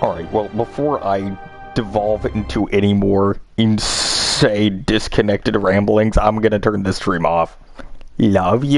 Alright, well, before I devolve into any more insane, disconnected ramblings, I'm gonna turn this stream off. Love you.